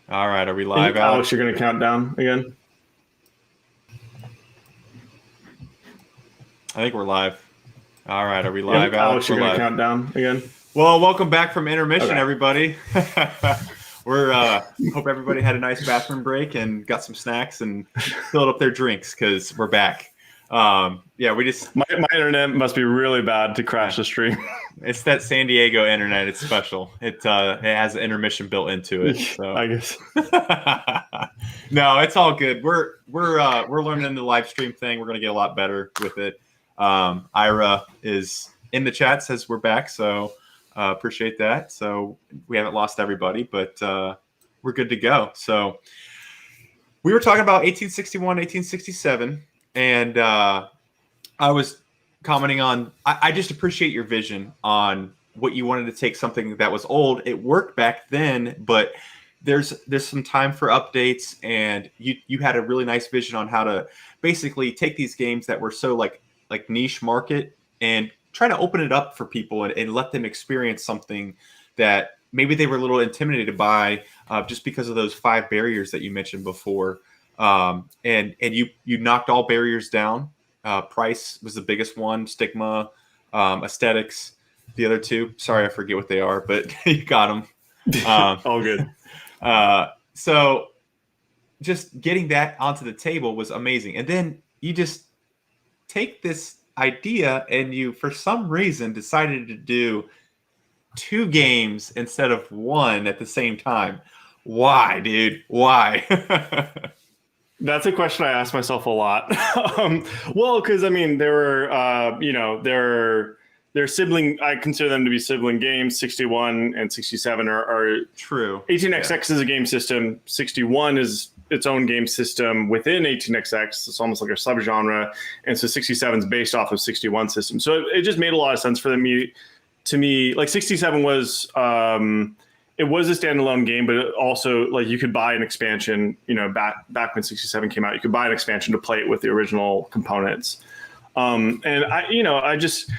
All right, are we And live, Alex? Alex, you're going to count down again? I think we're live. All right, are we Yep. live, Alex? Alex, We're you're going to live. count down again? Well, welcome back from intermission, Okay. everybody. We're hope everybody had a nice bathroom break and got some snacks and filled up their drinks because we're back. Yeah, we just My internet must be really bad to crash the stream. it's that San Diego internet. It's special. It has an intermission built into it. So I guess. No, it's all good. We're learning the live stream thing. We're gonna get a lot better with it. Ira is in the chat, says we're back, so appreciate that. So we haven't lost everybody, but we're good to go. So we were talking about 1861, 1867, and I was commenting on. I just appreciate your vision on what you wanted to take something that was old. It worked back then, but there's some time for updates, and you had a really nice vision on how to basically take these games that were so like niche market and try to open it up for people and let them experience something that maybe they were a little intimidated by just because of those 5 barriers that you mentioned before. And you knocked all barriers down. Price was the biggest one, stigma, aesthetics, the other two. Sorry, I forget what they are, but you got them. All good. So just getting that onto the table was amazing. And then you just take this idea and you, for some reason, decided to do 2 games instead of 1 at the same time. Why, dude? Why? That's a question I ask myself a lot. Well, because I mean, there were, they're sibling. I consider them to be sibling games. 61 and 67 are true. 18xx is a game system. 61 is its own game system within 18xx. It's almost like a subgenre, and so 67 is based off of 61 system. So it just made a lot of sense for them to me. Like 67 was. It was a standalone game, but it also like you could buy an expansion. Back when 67 came out, you could buy an expansion to play it with the original components. And I just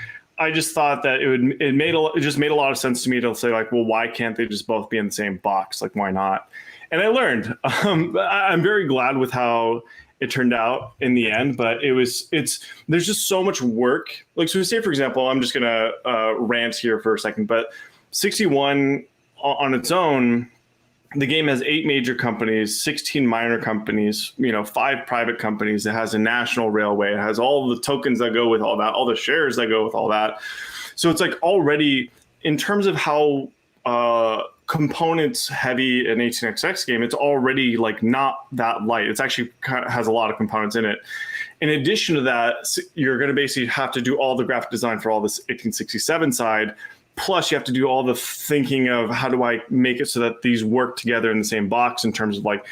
thought that it just made a lot of sense to me to say like, well, why can't they just both be in the same box? Like, why not? And I learned. I'm very glad with how it turned out in the end, but there's just so much work. Like, so say for example, I'm just gonna rant here for a second, but 61. On its own, the game has 8 major companies, 16 minor companies, 5 private companies. It has a national railway. It has all the tokens that go with all that, all the shares that go with all that. So it's like already, in terms of how components heavy an 18xx game, it's already like not that light. It's actually kind of has a lot of components in it. In addition to that, you're going to basically have to do all the graphic design for all this 1867 side. Plus, you have to do all the thinking of how do I make it so that these work together in the same box in terms of like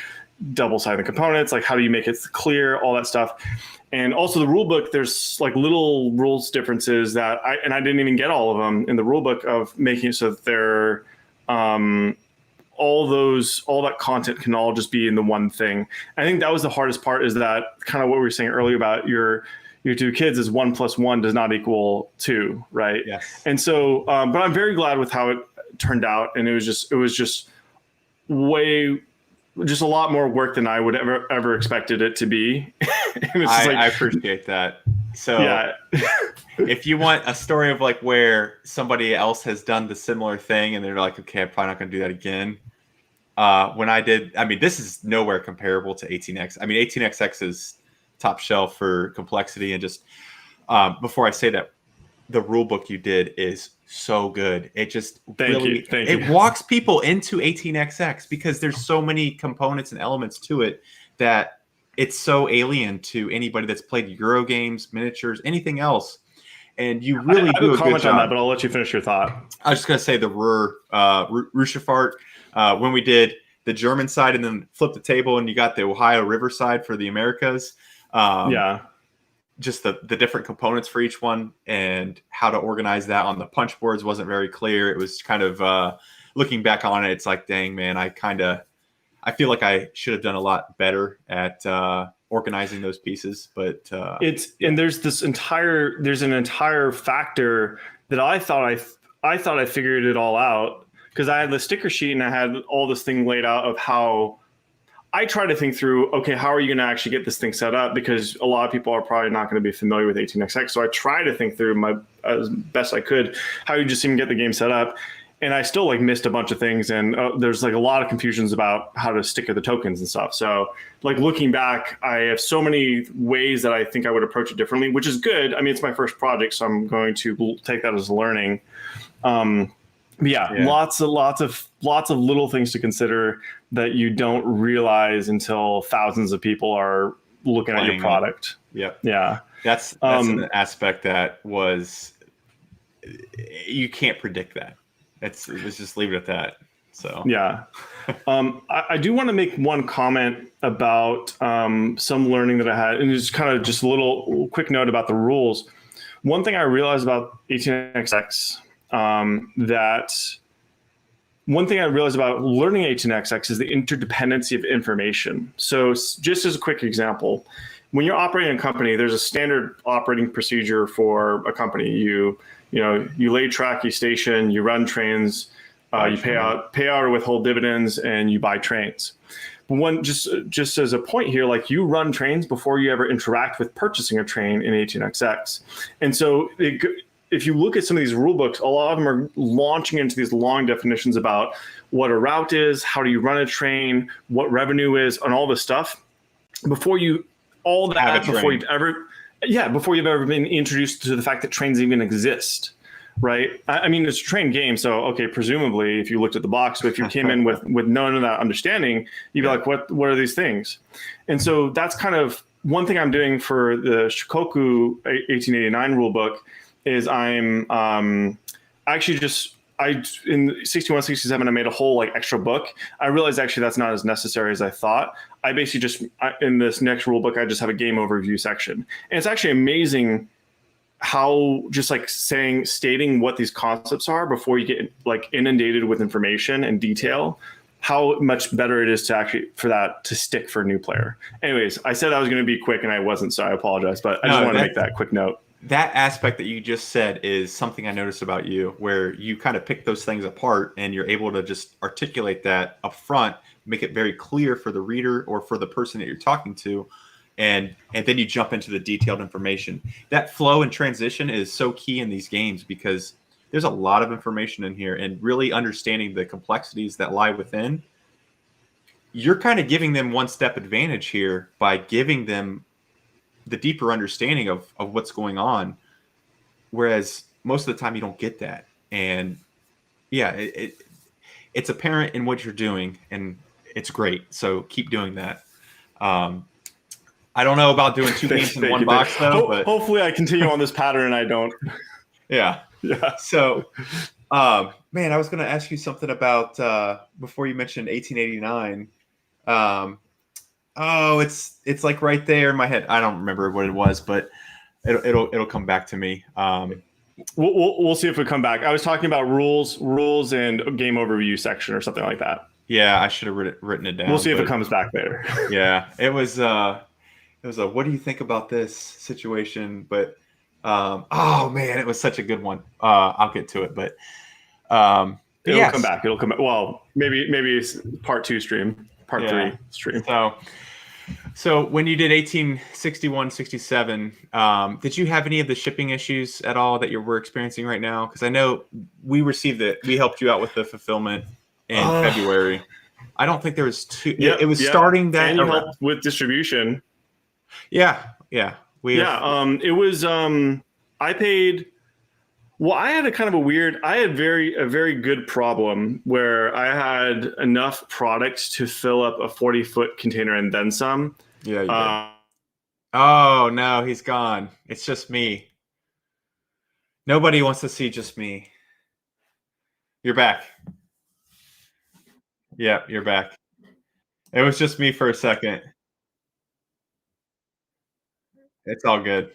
double-sided components, like how do you make it clear, all that stuff. And also the rule book, there's like little rules differences that I didn't even get all of them in the rule book of making it so that they're all that content can all just be in the one thing. I think that was the hardest part, is that kind of what we were saying earlier about your 2 kids is 1 + 1 does not equal 2, right? Yes. And so, but I'm very glad with how it turned out, and it was just a lot more work than I would ever expected it to be. I appreciate that. So yeah. If you want a story of like where somebody else has done the similar thing and they're like, okay, I'm probably not going to do that again. When I did, I mean, this is nowhere comparable to 18x. I mean, 18xx is top shelf for complexity, and just before I say that, the rule book you did is so good. It just Thank you. It walks people into 18xx because there's so many components and elements to it that it's so alien to anybody that's played Euro games, miniatures, anything else. And you really do a good job. On that, but I'll let you finish your thought. I was just gonna say the Ruhrschifffahrt, when we did the German side and then flipped the table and you got the Ohio River side for the Americas. Just the different components for each one and how to organize that on the punch boards wasn't very clear. It was kind of looking back on it, it's like, dang man, I feel like I should have done a lot better at organizing those pieces. But and there's an entire factor that I thought I figured it all out. because I had the sticker sheet and I had all this thing laid out of how I try to think through, okay, how are you going to actually get this thing set up? Because a lot of people are probably not going to be familiar with 18xx. So I try to think through as best I could how you just even get the game set up. And I still like missed a bunch of things. And there's like a lot of confusions about how to sticker the tokens and stuff. So like looking back, I have so many ways that I think I would approach it differently, which is good. I mean, it's my first project, so I'm going to take that as learning. Lots of little things to consider that you don't realize until thousands of people are looking at your product. Yep. Yeah. That's an aspect that you can't predict that. Let's just leave it at that. So yeah. I do want to make one comment about some learning that I had, and it's kind of just a little quick note about the rules. One thing I realized about 18xx one thing I realized about learning 18xx is the interdependency of information. So just as a quick example, when you're operating a company, there's a standard operating procedure for a company. You lay track, you station, you run trains, you pay out or withhold dividends, and you buy trains. But just as a point here, like you run trains before you ever interact with purchasing a train in 18xx. And so if you look at some of these rule books, a lot of them are launching into these long definitions about what a route is, how do you run a train, what revenue is, and all this stuff before you've ever been introduced to the fact that trains even exist, right? I mean, it's a train game, so okay, presumably if you looked at the box, but if you came in with none of that understanding, you'd be like, what are these things? And so that's kind of one thing I'm doing for the Shikoku 1889 rule book is in 61, 67, I made a whole like extra book. I realized actually that's not as necessary as I thought. I basically in this next rule book, I just have a game overview section. And it's actually amazing how just like stating what these concepts are before you get like inundated with information and detail, how much better it is for that to stick for a new player. Anyways, I said I was going to be quick and I wasn't, so I apologize, but I just want to make that quick note. That aspect that you just said is something I noticed about you, where you kind of pick those things apart and you're able to just articulate that up front, make it very clear for the reader or for the person that you're talking to, and then you jump into the detailed information. That flow and transition is so key in these games because there's a lot of information in here, and really understanding the complexities that lie within. You're kind of giving them one step advantage here by giving them the deeper understanding of what's going on, whereas most of the time you don't get that. And yeah, it's apparent in what you're doing, and it's great. So keep doing that. I don't know about doing two games in one box though, but hopefully I continue on this pattern and I don't. Yeah. So, man, I was going to ask you something about before you mentioned 1889. It's like right there in my head. I don't remember what it was, but it'll come back to me. We'll see if we come back. I was talking about rules and game overview section or something like that. Yeah, I should have written it down. We'll see if it comes back later. Yeah, it was a what do you think about this situation? But oh man, it was such a good one. I'll get to it, but it'll come back. It'll come back. Well, maybe it's part 2 stream. Part 3 stream. So when you did 1861, 67, did you have any of the shipping issues at all that we're experiencing right now? Because I know we helped you out with the fulfillment in February. I don't think there was it was starting that. And you helped with distribution. Yeah. It was I paid. Well, I had a very good problem where I had enough product to fill up a 40-foot container and then some. Yeah. You did. Oh no, he's gone. It's just me. Nobody wants to see just me. You're back. Yeah, you're back. It was just me for a second. It's all good.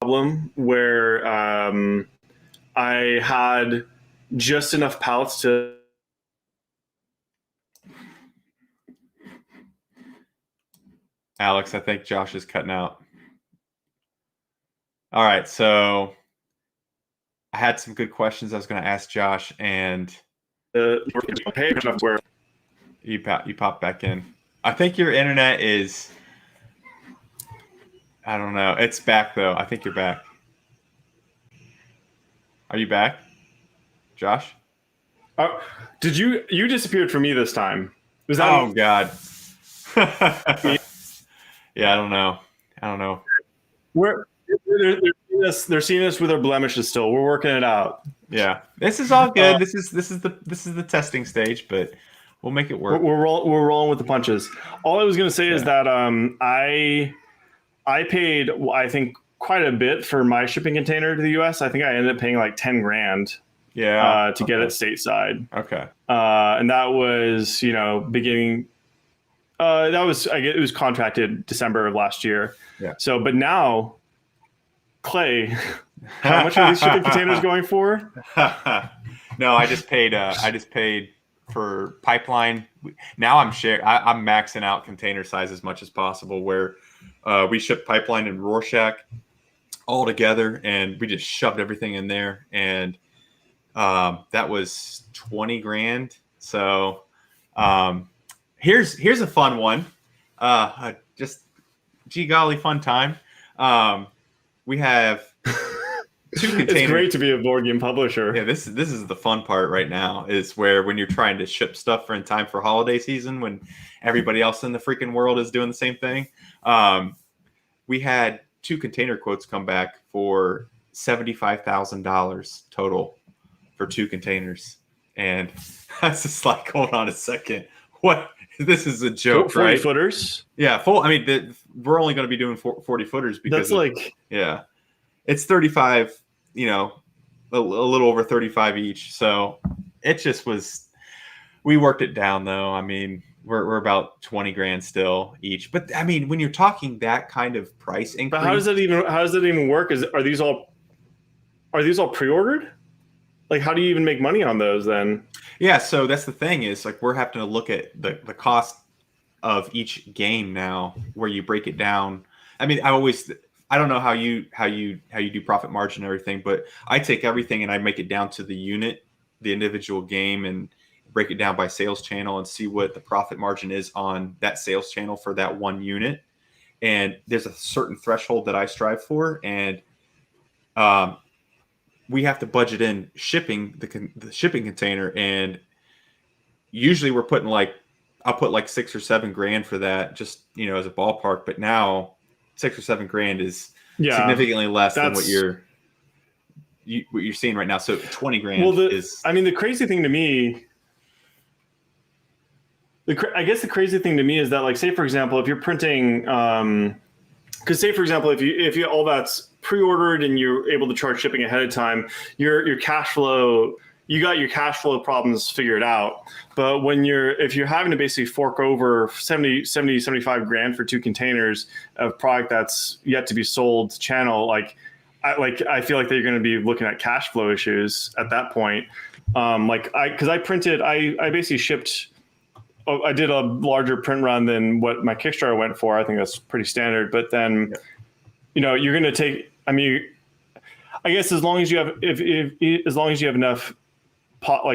Problem where I had just enough pallets to. Alex, I think Josh is cutting out. All right, so I had some good questions I was going to ask Josh, and where you pop back in. I think your internet is. I don't know. It's back though. I think you're back. Are you back, Josh? did you disappeared for me this time? Was that Oh God. Yeah, I don't know. They're seeing us with our blemishes still. We're working it out. Yeah, this is all good. This is the testing stage, but we'll make it work. We're rolling with the punches. All I was going to say is that I paid, I think, quite a bit for my shipping container to the U.S. I think I ended up paying like $10,000. Yeah. To get it stateside. Okay. And that was, beginning. It was contracted December of last year. Yeah. So, but now, Clay, how much are these shipping containers going for? No, I just paid for pipeline. Now I'm maxing out container size as much as possible. Where we ship pipeline and Rorschach all together, and we just shoved everything in there, and that was $20,000. So here's a fun one. Just gee golly, fun time. We have two containers. It's great to be a board game publisher. Yeah, this is the fun part right now, is where when you're trying to ship stuff in time for holiday season, when everybody else in the freaking world is doing the same thing. We had 2 container quotes come back for $75,000 total for 2 containers. And I was just like, hold on a second. What? This is a joke, 40 right? footers? Yeah, full. I mean, we're only going to be doing 40 footers because yeah. It's 35, a little over 35 each. So it just was, we worked it down though. I mean, we're about $20,000 still each. But I mean, when you're talking that kind of price increase. But how does that even work? Are these all pre-ordered? Like, how do you even make money on those then? Yeah, so that's the thing, is like we're having to look at the cost of each game now, where you break it down. I mean, I don't know how you do profit margin and everything, but I take everything and I make it down to the unit, the individual game, and break it down by sales channel and see what the profit margin is on that sales channel for that one unit. And there's a certain threshold that I strive for, and we have to budget in shipping the shipping container, and usually we're putting I'll put like $6,000 or $7,000 for that, just as a ballpark. But now $6,000 or $7,000 is significantly less than what you're seeing right now. So $20,000 is. I mean, the crazy thing to me. I guess the crazy thing to me is that, like, say for example, if you're printing, because say for example, if you all that's pre-ordered and you're able to charge shipping ahead of time, your cash flow, you got your cash flow problems figured out. But if you're having to basically fork over $75,000 for 2 containers of product that's yet to be sold to channel, I feel like they're going to be looking at cash flow issues at that point. Because I basically shipped. I did a larger print run than what my Kickstarter went for. I think that's pretty standard. But then, you're going to take. I mean, I guess as long as you have, as long as you have enough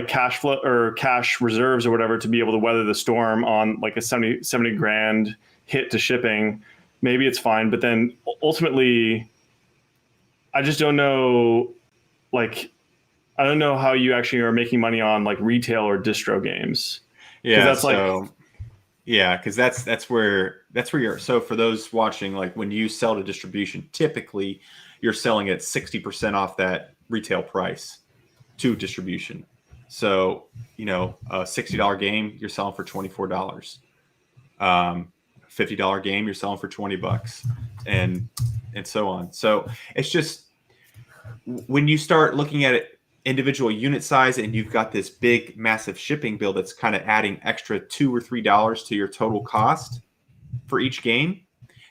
cash flow or cash reserves or whatever to be able to weather the storm on like a $70,000 hit to shipping, maybe it's fine. But then ultimately, I just don't know. I don't know how you actually are making money on like retail or distro games. Yeah, because that's where you're. So for those watching, like when you sell to distribution, typically you're selling at 60% off that retail price to distribution. So a $60 game you're selling for $24. $50 game you're selling for $20, and so on. So it's just when you start looking at it individual unit size, and you've got this big massive shipping bill that's kind of adding extra $2 or $3 to your total cost for each game,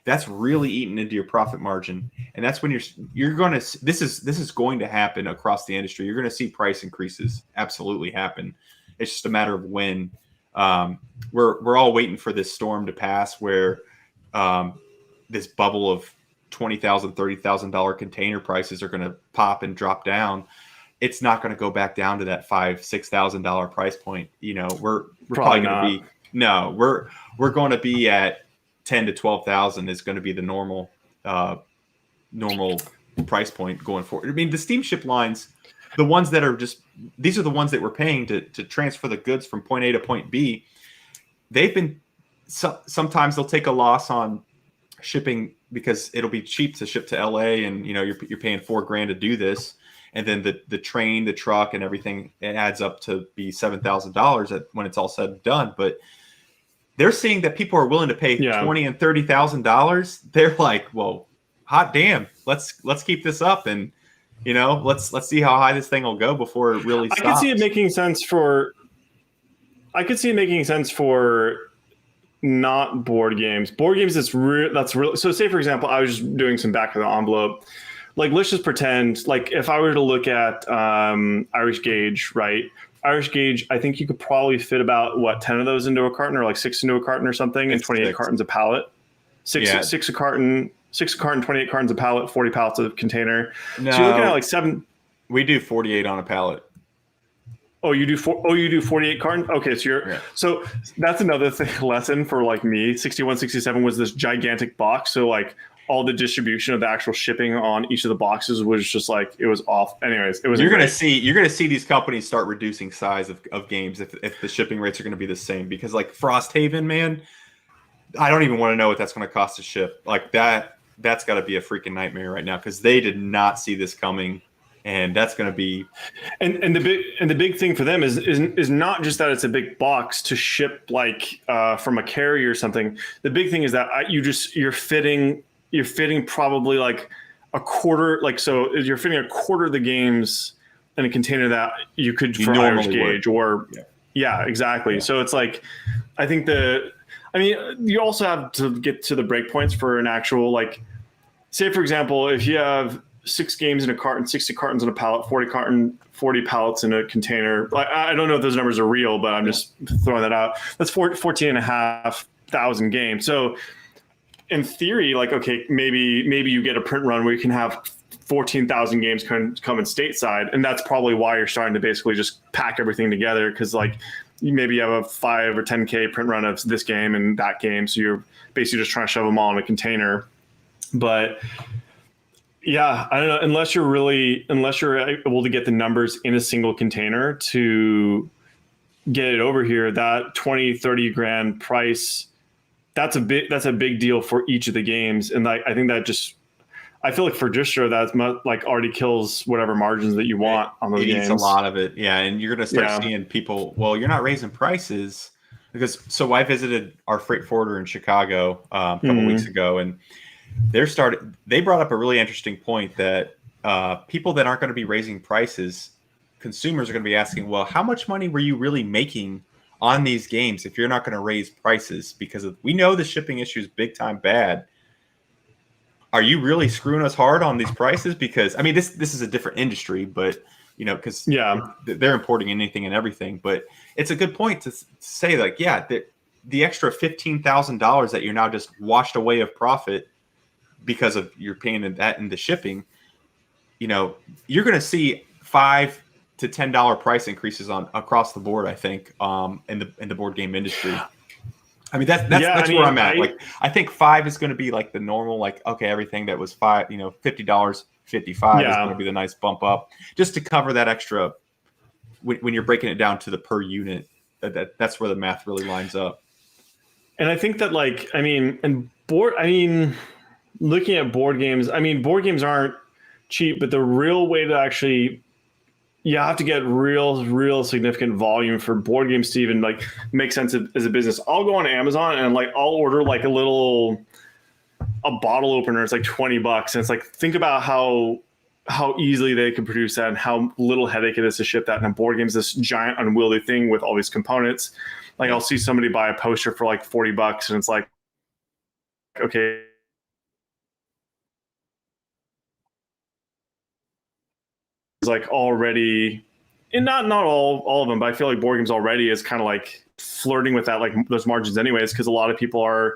that's really eating into your profit margin. And that's when you're going to, this is going to happen across the industry. You're going to see price increases absolutely happen. It's just a matter of when. We're all waiting for this storm to pass, where this bubble of $20,000, $30,000 container prices are going to pop and drop down, it's not going to go back down to that $5,000-$6,000 price point. We're probably going to be we're going to be at 10 to 12,000 is going to be the normal price point going forward. I mean, the steamship lines, the ones that are these are the ones that we're paying to transfer the goods from point A to point B. They've been sometimes they'll take a loss on shipping because it'll be cheap to ship to LA, and you're paying $4,000 to do this, and then the train, the truck, and everything, it adds up to be $7,000 when it's all said and done. But they're seeing that people are willing to pay $20,000 and $30,000. They're like, well, hot damn, let's keep this up, and let's see how high this thing will go before it really stops. I could see it making sense for not board games. Board games, that's real. So say, for example, I was just doing some back of the envelope. Like, let's just pretend, like, if I were to look at Irish Gauge, right? Irish Gauge, I think you could probably fit about, 10 of those into a carton, or like 6 into a carton or something, and 28 cartons a pallet. Six a carton, 28 cartons a pallet, 40 pallets of container. No, so you're looking at like 7. We do 48 on a pallet. Oh, you do 48 cartons? Okay, so that's another lesson for like me. 61, 67 was this gigantic box. So like all the distribution of the actual shipping on each of the boxes was just like, it was off. Anyways, it was. You're gonna see these companies start reducing size of games if the shipping rates are gonna be the same, because like Frosthaven, man, I don't even want to know what that's gonna cost to ship. Like that's got to be a freaking nightmare right now, because they did not see this coming. And that's going to be, and the big thing for them is not just that it's a big box to ship like from a carrier or something. The big thing is that you're fitting probably like a quarter, like, so you're fitting a quarter of the games in a container that you could for Irish Gauge or exactly. Yeah. So it's like, I think you also have to get to the breakpoints for an actual, like, say for example, if you have 6 games in a carton, 60 cartons in a pallet, 40 pallets in a container. I don't know if those numbers are real, but I'm just throwing that out. That's 14,500 games. So in theory, like, okay, maybe you get a print run where you can have 14,000 games come in stateside. And that's probably why you're starting to basically just pack everything together. Because like maybe you have a 5 or 10K print run of this game and that game. So you're basically just trying to shove them all in a container. But yeah, I don't know. Unless you're able to get the numbers in a single container to get it over here, that 20, 30 grand price, that's a big deal for each of the games. And I think that I feel like for distro, that's like already kills whatever margins that you want on those games. It eats a lot of it. Yeah. And you're going to start seeing people, well, you're not raising prices, because I visited our freight forwarder in Chicago a couple weeks ago, and they brought up a really interesting point that people that aren't going to be raising prices, consumers are going to be asking, well, how much money were you really making on these games if you're not going to raise prices? Because we know the shipping issue is big time bad. Are you really screwing us hard on these prices? Because I mean, this is a different industry, but because they're importing anything and everything. But it's a good point to say, like, the extra $15,000 that you're now just washed away of profit because of you're paying that in the shipping, you're going to see $5 to $10 price increases across the board, I think, in the board game industry. I mean, that's where I'm at. Like, I think 5 is going to be like the normal, like, okay, everything that was $50, 55 is going to be the nice bump up, just to cover that extra when you're breaking it down to the per unit. That's where the math really lines up. And I think that, like, looking at board games, board games aren't cheap, but the real way to actually, you have to get real significant volume for board games to even like make sense as a business. I'll go on Amazon and like I'll order like a bottle opener. It's like $20, and it's like, think about how easily they can produce that and how little headache it is to ship that. And a board game is this giant unwieldy thing with all these components. Like, I'll see somebody buy a poster for like $40, and it's like, okay, like already, and not all of them, but I feel like board games already is kind of like flirting with that, like those margins anyways, because a lot of people are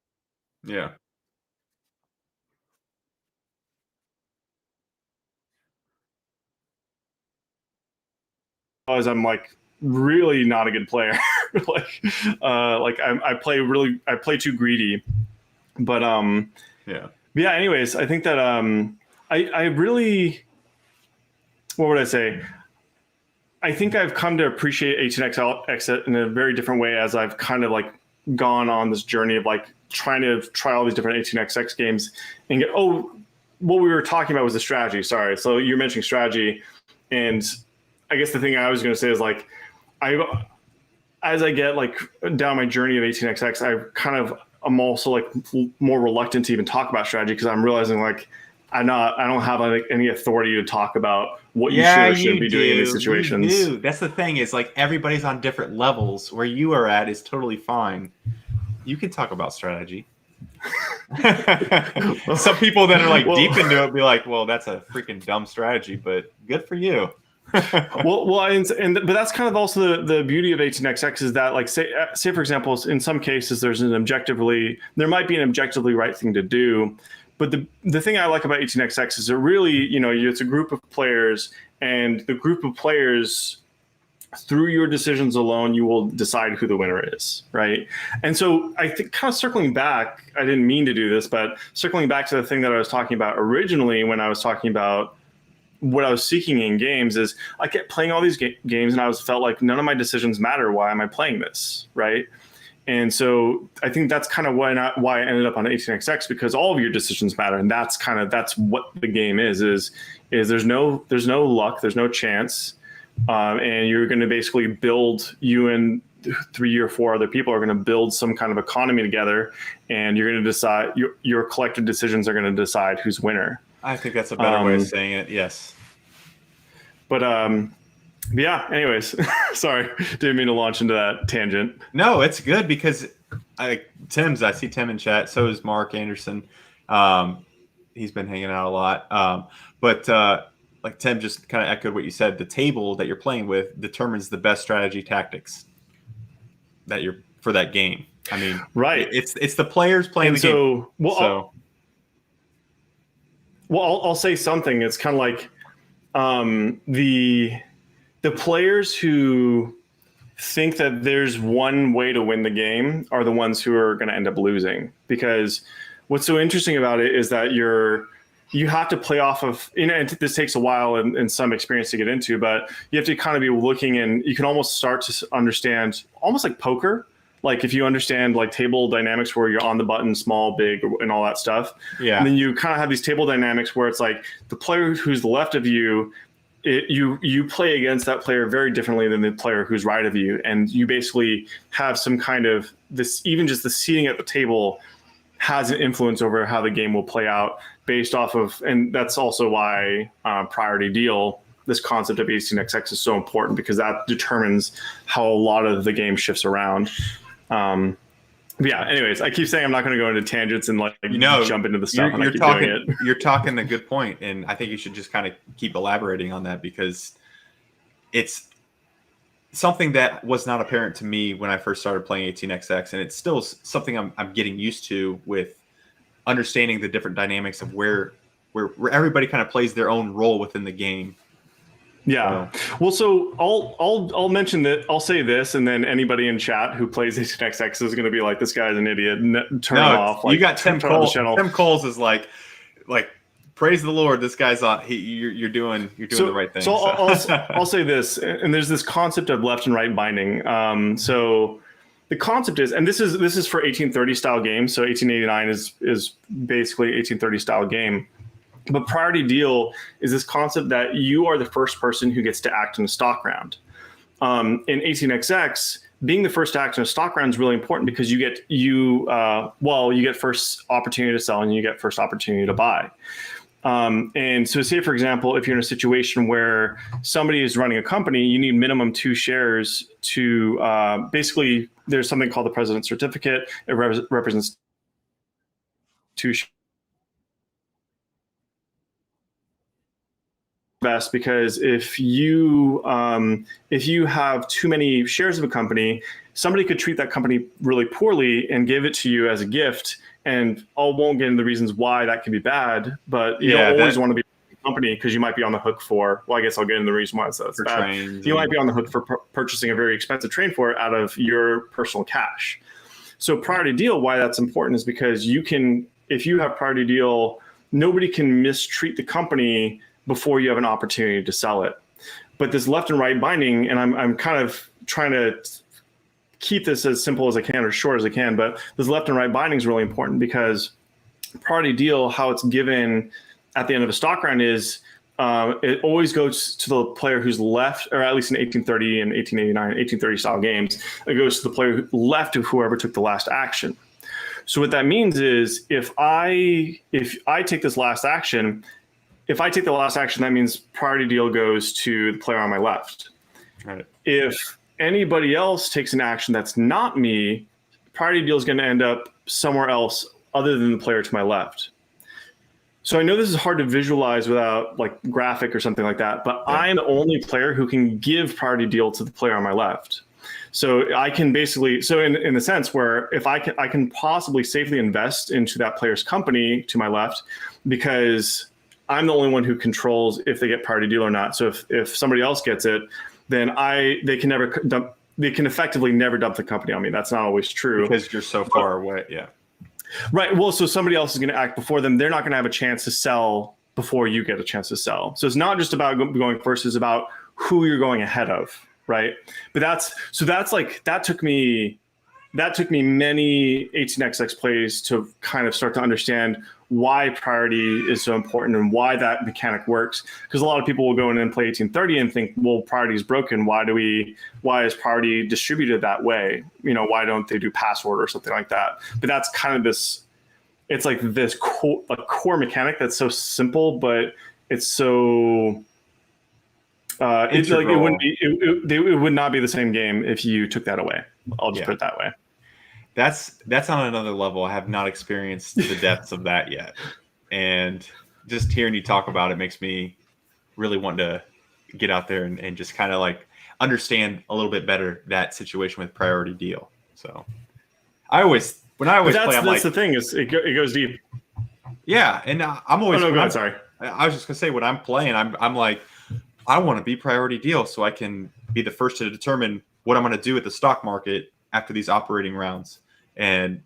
Yeah. As I'm like really not a good player. I play too greedy. But Yeah. yeah. Anyways, I think that I really, what would I say? I think I've come to appreciate 18xx in a very different way as I've kind of like gone on this journey of like trying to try all these different 18xx games and get. Oh, what we were talking about was the strategy. Sorry. So you're mentioning strategy, and I guess the thing I was going to say is like I as I get like down my journey of 18xx, I'm also like more reluctant to even talk about strategy because I'm realizing like I don't have like any authority to talk about what you should Yeah, or shouldn't you be doing in these do. You situations. do. That's the thing is like everybody's on different levels. Where you are at is totally fine. You can talk about strategy. Some people that are like Well, deep into it be like, well, that's a freaking dumb strategy, but good for you. but that's kind of also the beauty of 18xx is that like say for example, in some cases there might be an objectively right thing to do, but the thing I like about 18xx is it really, it's a group of players, and the group of players, through your decisions alone, you will decide who the winner is, right? And so I think kind of circling back, I didn't mean to do this, but circling back to the thing that I was talking about originally when I was talking about what I was seeking in games is I kept playing all these games and I felt like none of my decisions matter. Why am I playing this, right? And so I think that's kind of why I ended up on 18xx, because all of your decisions matter, and that's what the game is there's no luck, there's no chance, and you're going to basically build, you and 3 or 4 other people are going to build some kind of economy together, and you're going to decide your collective decisions are going to decide who's winner. I think that's a better way of saying it. Yes. But yeah. Anyways, sorry, didn't mean to launch into that tangent. No, it's good because I see Tim in chat. So is Mark Anderson. He's been hanging out a lot. But like Tim just kind of echoed what you said. The table that you're playing with determines the best strategy tactics that you're for that game. I mean, right? It's the players playing the game. Well, I'll say something. It's kind of like the players who think that there's one way to win the game are the ones who are going to end up losing, because what's so interesting about it is that you have to play off of, and this takes a while and some experience to get into, but you have to kind of be looking, and you can almost start to understand, almost like poker. Like if you understand like table dynamics where you're on the button, small, big, and all that stuff. Yeah. And then you kind of have these table dynamics where it's like the player who's left of you, you play against that player very differently than the player who's right of you. And you basically have some kind of this, even just the seating at the table has an influence over how the game will play out based off of, and that's also why priority deal, this concept of 18xx is so important, because that determines how a lot of the game shifts around. Yeah. Anyways, I keep saying I'm not going to go into tangents and jump into the stuff. And I keep doing it. You're talking a good point, and I think you should just kind of keep elaborating on that, because it's something that was not apparent to me when I first started playing 18xx, and it's still something I'm getting used to, with understanding the different dynamics of where everybody kind of plays their own role within the game. Yeah. Well, so I'll mention that. I'll say this, and then anybody in chat who plays 18xx is going to be like, "This guy's an idiot." Turn it off. You got Tim Cole. Tim Coles is like, praise the Lord. This guy's on. You're doing the right thing. So I'll say this, and there's this concept of left and right binding. So the concept is, and this is for 1830 style games. So 1889 is basically 1830 style game. But priority deal is this concept that you are the first person who gets to act in a stock round. In 18xx, being the first to act in a stock round is really important, because you get first opportunity to sell and you get first opportunity to buy. And so say, for example, if you're in a situation where somebody is running a company, you need minimum 2 shares to basically, there's something called the President Certificate. It represents 2 shares. Best, because if you have too many shares of a company somebody could treat that company really poorly and give it to you as a gift. And I won't get into the reasons why that can be bad, but you don't always want to be a company because you might be on the hook for, well, I guess I'll get into the reason why it's bad. You might be on the hook for purchasing a very expensive train for it out of your personal cash. So priority deal, why that's important is because you can, if you have priority deal, nobody can mistreat the company before you have an opportunity to sell it. But this left and right binding, and I'm kind of trying to keep this as simple as I can or short as I can, but this left and right binding is really important because priority deal, how it's given at the end of a stock round is it always goes to the player who's left, or at least in 1830 and 1889, 1830 style games, it goes to the player who left of whoever took the last action. So what that means is if I take this last action, if I take the last action, that means priority deal goes to the player on my left. Right. If anybody else takes an action that's not me, priority deal is going to end up somewhere else other than the player to my left. So I know this is hard to visualize without like graphic or something like that, but yeah. I'm the only player who can give priority deal to the player on my left. So I can basically, so in the sense where if I can possibly safely invest into that player's company to my left because I'm the only one who controls if they get priority deal or not. So if somebody else gets it, then they can effectively never dump the company on me. That's not always true. Because you're so far away, yeah. Right. Well, so somebody else is going to act before them. They're not going to have a chance to sell before you get a chance to sell. So it's not just about going first, it's about who you're going ahead of, right? But that took me many 18xx plays to kind of start to understand why priority is so important and why that mechanic works. Because a lot of people will go in and play 1830 and think, well, priority is broken. Why is priority distributed that way? Why don't they do password or something like that? But that's kind of it's like this core mechanic that's so simple, but it's so it would not be the same game if you took that away. I'll just put it that way. That's on another level. I have not experienced the depths of that yet. And just hearing you talk about it makes me really want to get out there and just kind of like understand a little bit better that situation with priority deal. So when I always play, that's the thing is it goes deep. Yeah. And I'm always, go ahead, sorry. I was just gonna say when I'm playing, I'm like, I want to be priority deal so I can be the first to determine what I'm going to do at the stock market after these operating rounds. And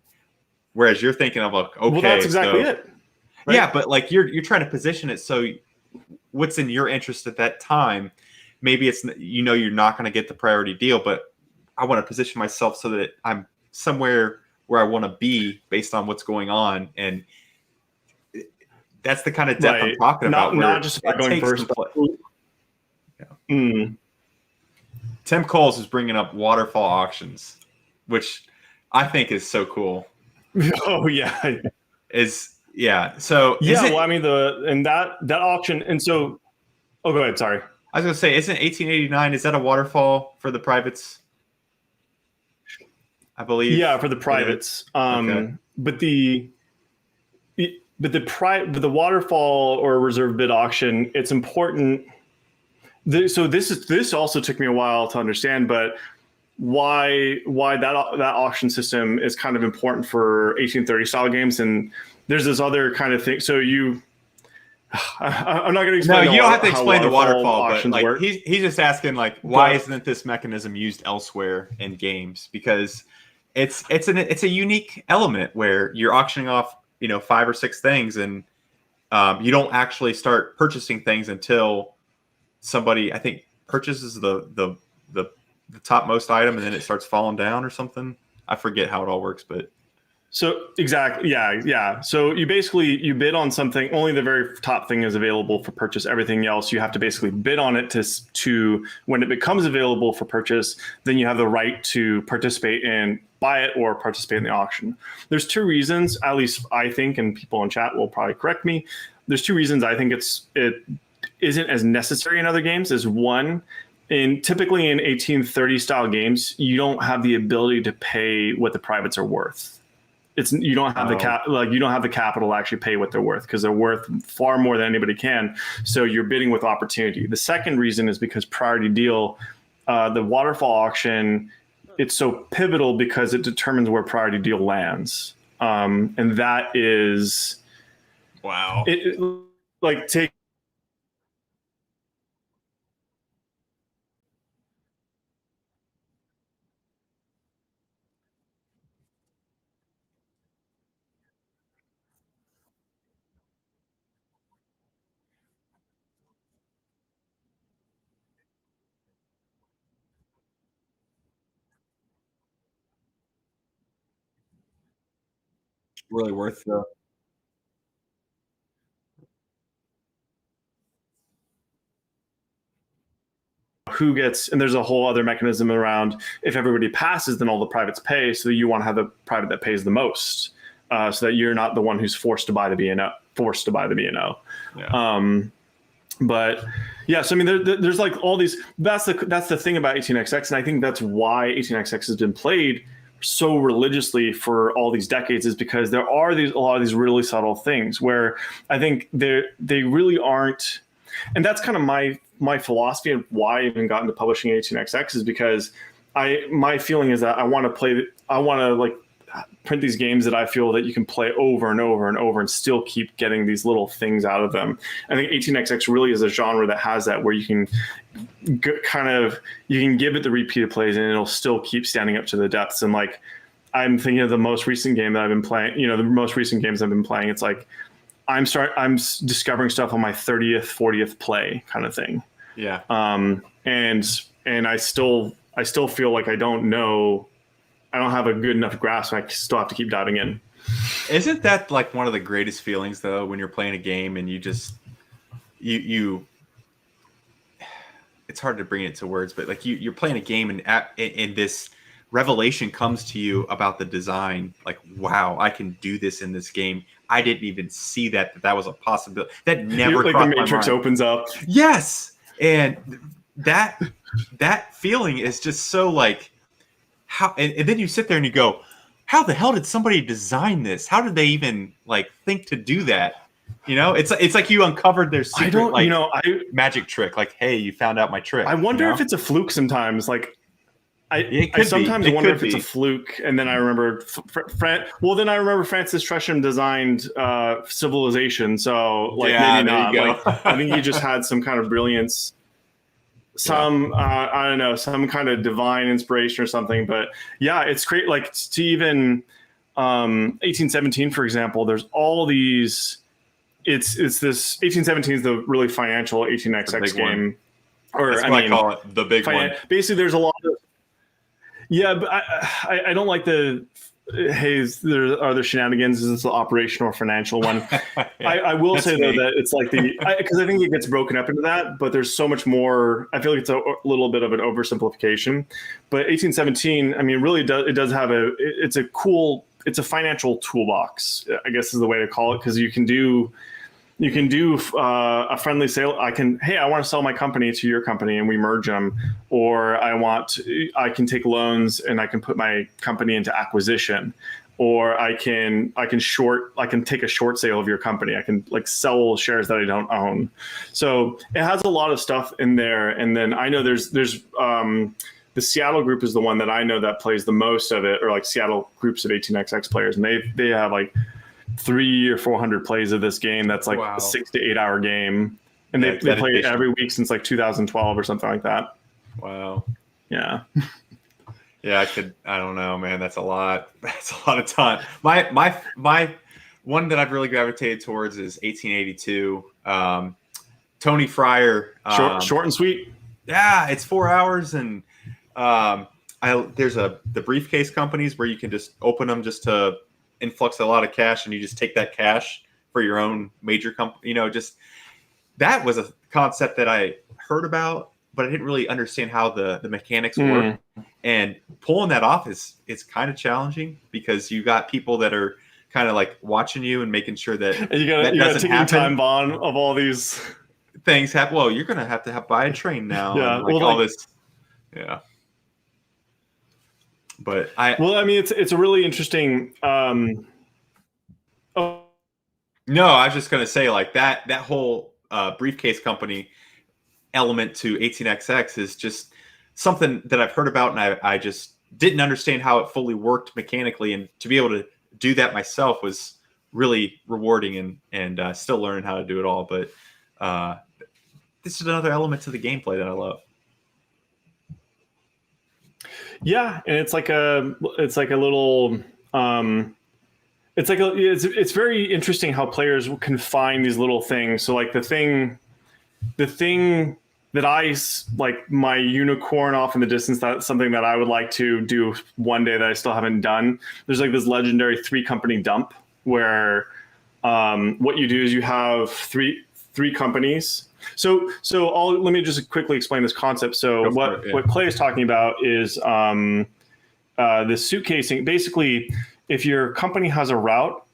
whereas you're thinking of like, okay, well, that's exactly it. Right? Yeah, but like you're trying to position it so what's in your interest at that time. Maybe it's you're not going to get the priority deal, but I want to position myself so that I'm somewhere where I want to be based on what's going on, and that's the kind of depth I'm talking about. Not just about going first. Yeah. Tim Coles is bringing up waterfall auctions, which I think is so cool. Oh yeah, So that auction, and so go ahead. Sorry, I was gonna say, isn't 1889? Is that a waterfall for the privates? I believe. Yeah, for the privates. Okay. But the waterfall or reserve bid auction, it's important. So this also took me a while to understand, but why that auction system is kind of important for 1830 style games, and there's this other kind of thing. So I'm not going to explain. No, you don't have to explain the waterfall auctions but like work. He's just asking like why isn't this mechanism used elsewhere in games? Because it's a unique element where you're auctioning off 5 or 6 things, and you don't actually start purchasing things until somebody, I think, purchases the topmost item, and then it starts falling down or something. I forget how it all works, but so exactly, yeah. So you bid on something. Only the very top thing is available for purchase. Everything else you have to basically bid on it to when it becomes available for purchase. Then you have the right to participate and buy it or participate in the auction. There's 2 reasons, at least I think, and people in chat will probably correct me. There's 2 reasons I think it isn't as necessary in other games. Is one, typically in 1830 style games, you don't have the ability to pay what the privates are worth. You don't have the capital to actually pay what they're worth, because they're worth far more than anybody can. So you're bidding with opportunity. The second reason is because priority deal, the waterfall auction, it's so pivotal because it determines where priority deal lands. And that is, wow. It like take Really worth the. who gets, and there's a whole other mechanism around if everybody passes, then all the privates pay. So you want to have the private that pays the most, so that you're not the one who's forced to buy the B&O. Yeah. But yeah, so I mean, there's like all these. That's the thing about 18xx, and I think that's why 18xx has been played so religiously for all these decades, is because there are a lot of these really subtle things where I think they really aren't. And that's kind of my philosophy and why I even got into publishing 18xx, is because my feeling is that I want to like print these games that I feel that you can play over and over and over and still keep getting these little things out of them. I think 18xx really is a genre that has that, where you can you can give it the repeated plays and it'll still keep standing up to the depths. And like, I'm thinking of the most recent game that I've been playing, the most recent games I've been playing. It's like, I'm discovering stuff on my 30th, 40th play kind of thing. Yeah. And I still feel like I don't have a good enough grasp. I still have to keep diving in. Isn't that like one of the greatest feelings though, when you're playing a game and you just, it's hard to bring it to words, but like you're playing a game and this revelation comes to you about the design. Like, wow, I can do this in this game. I didn't even see that was a possibility. That never like crossed the Matrix my mind. opens up. Yes. And that feeling is just so like, how, and then you sit there and you go, how the hell did somebody design this? How did they even like think to do that? It's like you uncovered their secret magic trick. Like, hey, you found out my trick. I wonder if it's a fluke sometimes. Like, I sometimes wonder if it's a fluke, and then I remember then I remember Francis Tresham designed Civilization, so like maybe not. Like, I think he just had some kind of brilliance, I don't know, some kind of divine inspiration or something. But yeah, it's great. Like, to even 1817, for example, there's all these. It's this 1817 is the really financial 18xx game, or I call it the big one. Basically, there's a lot of. Yeah, but I don't like the, hey, are there shenanigans? Is this the operational or financial one? Yeah, I will say, though, that it's like because I think it gets broken up into that, but there's so much more. I feel like it's a little bit of an oversimplification. But 1817, I mean, really does have it's a financial toolbox, I guess is the way to call it, because you can do a friendly sale. I want to sell my company to your company and we merge them, or I can take loans and I can put my company into acquisition, or I can take a short sale of your company. I can like sell shares that I don't own. So it has a lot of stuff in there. And then I know there's the Seattle group is the one that I know that plays the most of it, or like Seattle groups of 18xx players, and they have like 300 or 400 plays of this game. That's like a 6 to 8 hour game, and they play it every week since like 2012 or something like that. Wow. Yeah. Yeah, I don't know, man. That's a lot. That's a lot of time. My one that I've really gravitated towards is 1882. Tony Fryer. Short and sweet. Yeah, it's 4 hours, and there's the briefcase companies where you can just open them just to influx a lot of cash, and you just take that cash for your own major company. Just that was a concept that I heard about, but I didn't really understand how the mechanics work. And pulling that off is kind of challenging, because you got people that are kind of like watching you and making sure that and you got a ticking time bomb of all these things happen. Well, you're gonna have to buy a train now. Yeah, and all this. Yeah. But I mean, it's a really interesting. No, I was just gonna say, like, that whole briefcase company element to 18xx is just something that I've heard about, and I just didn't understand how it fully worked mechanically, and to be able to do that myself was really rewarding, and still learning how to do it all. But this is another element to the gameplay that I love. Yeah, and it's like a little it's very interesting how players can find these little things. So like the thing that I like, my unicorn off in the distance, that's something that I would like to do one day that I still haven't done. There's like this legendary 3-company dump where what you do is you have three companies. So let me just quickly explain this concept. So what Clay is talking about is the suitcasing. Basically, if your company has a route,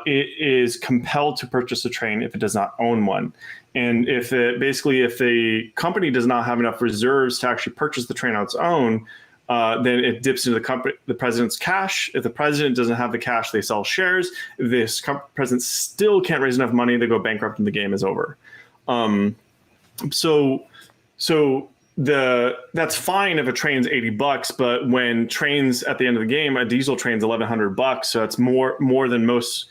it is compelled to purchase a train if it does not own one. And if the company does not have enough reserves to actually purchase the train on its own, then it dips into the president's cash. If the president doesn't have the cash, they sell shares. If this president still can't raise enough money, they go bankrupt and the game is over. So that's fine if a train's $80, but when trains at the end of the game, a diesel train's $1,100, so it's more than most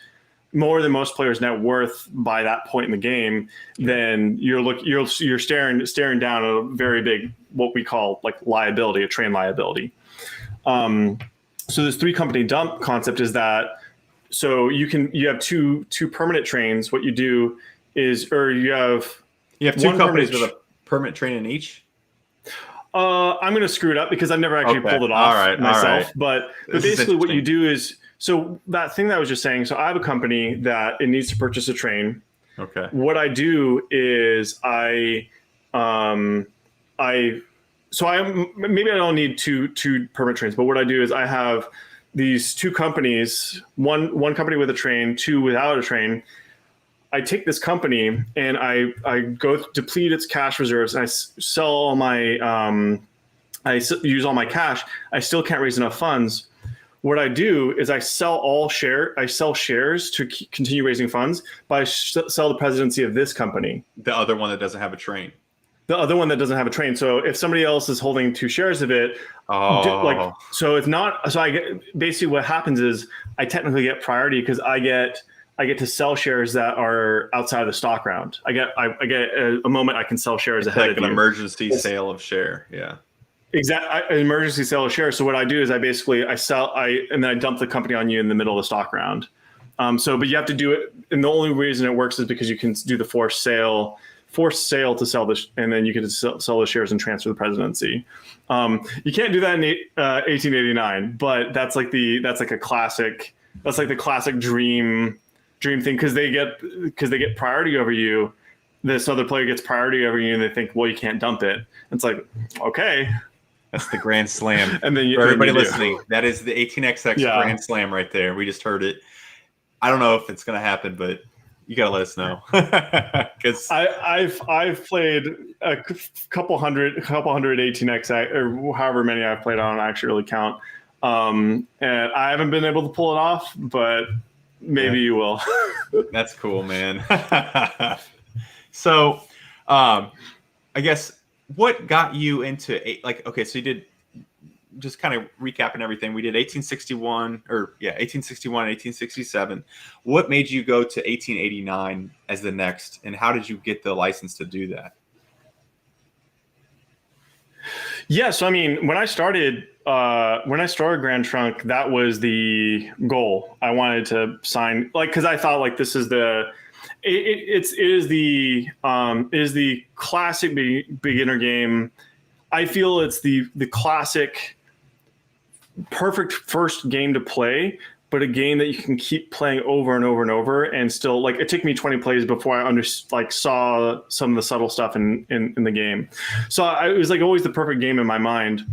players' net worth by that point in the game. Then you're staring down a very big, what we call like liability, a train liability. So this 3-company dump concept is that, so you have two permanent trains. What you do is, or you have two companies with a permanent train in each. I'm going to screw it up because I've never actually pulled it off myself. But basically what you do is, so that thing that I was just saying, so I have a company that it needs to purchase a train. Okay. What I do is maybe I don't need two permanent trains, but what I do is I have these 2 companies, one company with a train, 2 without a train. I take this company and I go deplete its cash reserves, and I sell all my I use all my cash. I still can't raise enough funds. What I do is I sell shares to continue raising funds, but I sell the presidency of this company. The other one that doesn't have a train. The other one that doesn't have a train. So if somebody else is holding 2 shares of it, so it's not. So I get, basically what happens is I technically get priority because I get to sell shares that are outside of the stock round. I get a moment I can sell shares ahead of you. Like an emergency sale of share. Yeah. Exactly. An emergency sale of shares. So what I do is I sell, and then I dump the company on you in the middle of the stock round. But you have to do it. And the only reason it works is because you can do the forced sale to sell this, and then you can sell the shares and transfer the presidency. You can't do that in 1889, but that's like the classic dream thing, because they get priority over you. This other player gets priority over you, and they think, well, you can't dump it. It's like, okay, that's the Grand Slam. And then for everybody listening, that is the 18xx Grand Slam right there. We just heard it. I don't know if it's going to happen, but you got to let us know. Because I've played a couple hundred 18x or however many I've played. I don't actually really count. And I haven't been able to pull it off, but maybe you will. That's cool, man. So, I guess what got you into so you did, just kind of recapping everything. We did 1861, 1867. What made you go to 1889 as the next, and how did you get the license to do that? Yeah, so I mean, when I started Grand Trunk, that was the goal. I wanted to sign, because I thought this is it is the classic beginner game. I feel it's the classic perfect first game to play, but a game that you can keep playing over and over and over, and still, it took me 20 plays before I saw some of the subtle stuff in the game. So it was always the perfect game in my mind.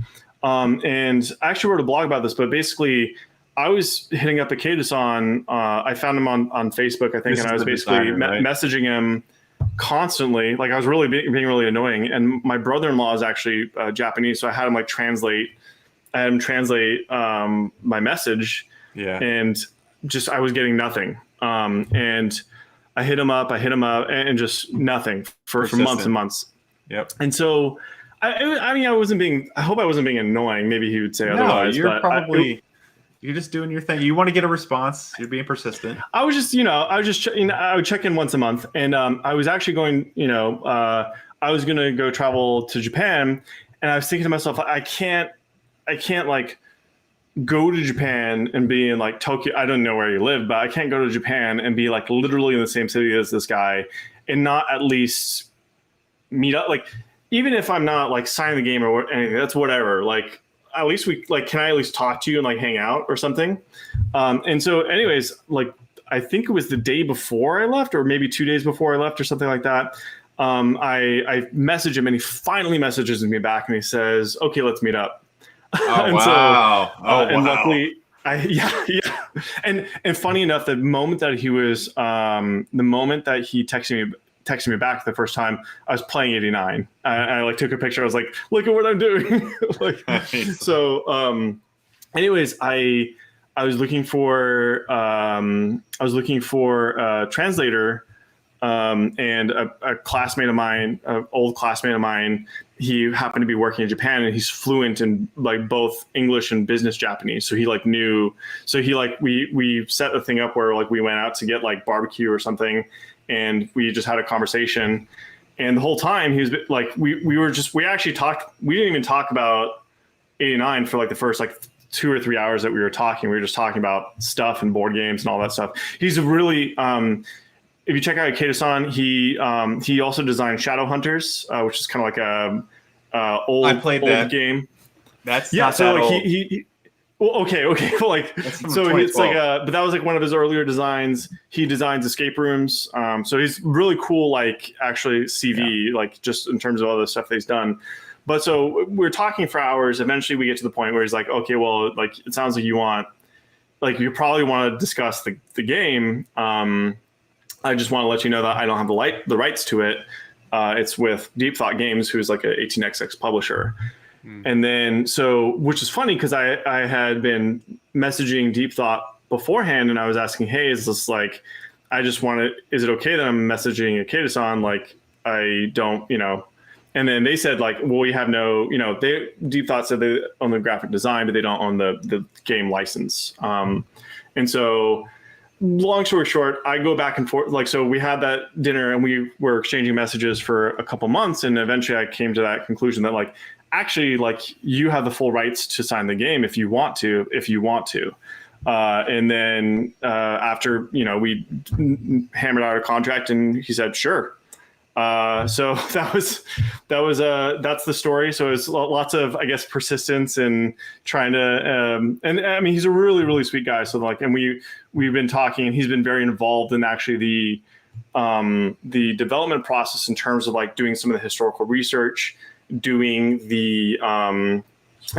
And I actually wrote a blog about this, but basically I was hitting up Acatus I found him on Facebook, I think, and I was basically messaging him constantly. I was really being really annoying. And my brother-in-law is actually Japanese, so I had him translate my message. Yeah. And I was getting nothing. And I hit him up and just nothing for months and months. Yep. And so I mean, I hope I wasn't being annoying. Maybe he would say No, otherwise, you're but probably you're just doing your thing. You want to get a response. You're being persistent. I was just, I would check in once a month, and I was actually going, I was going to go travel to Japan, and I was thinking to myself, I can't like go to Japan and be in like Tokyo. I don't know where you live, but I can't go to Japan and be like literally in the same city as this guy and not at least meet up. Like, even if I'm not like signing the game or anything, that's whatever. Like, at least can I at least talk to you and like hang out or something? And so anyways, like, I think it was the day before I left or maybe 2 days before I left or something like that. I message him and he finally messages me back and he says, okay, let's meet up. Oh, and wow. And luckily yeah. And funny enough, the moment that he texted me back the first time, I was playing 89. I like took a picture. I was like, look at what I'm doing. Like, Nice. so, anyways, I was looking for a translator, and a classmate of mine, an old classmate of mine, he happened to be working in Japan and he's fluent in like both English and business Japanese. So he like knew, so he like, we set a thing up where like we went out to get like barbecue or something and we just had a conversation. And the whole time he was like, we actually talked, we didn't even talk about 89 for like the first like 2 or 3 hours that we were talking. We were just talking about stuff and board games and all that stuff. He's a really, if you check out Kato-san, he also designed Shadowhunters, which is kind of like a old game. That's yeah. Not So that like old. he well, okay. Well, like so it's like but that was like one of his earlier designs. He designs escape rooms. So he's really cool. Like actually CV, like just in terms of all the stuff that he's done. But so we're talking for hours. Eventually, we get to the point where he's like, okay, well, like it sounds like you probably want to discuss the game. I just want to let you know that I don't have the rights to it. It's with Deep Thought Games, who's like an 18xx publisher. And then, so, which is funny because I had been messaging Deep Thought beforehand and I was asking, hey, is this like, is it okay that I'm messaging Akeda-san? Like, I don't, and then they said like, well, we have no, Deep Thought said they own the graphic design, but they don't own the game license. And so, long story short, I go back and forth. Like, so we had that dinner and we were exchanging messages for a couple months. And eventually I came to that conclusion that like, actually, like you have the full rights to sign the game if you want to. And then after, we hammered out a contract and he said, sure. So that's the story. So it's lots of, I guess, persistence and trying to, and I mean, he's a really, really sweet guy. So like, and we've been talking and he's been very involved in actually the development process in terms of like doing some of the historical research, doing the,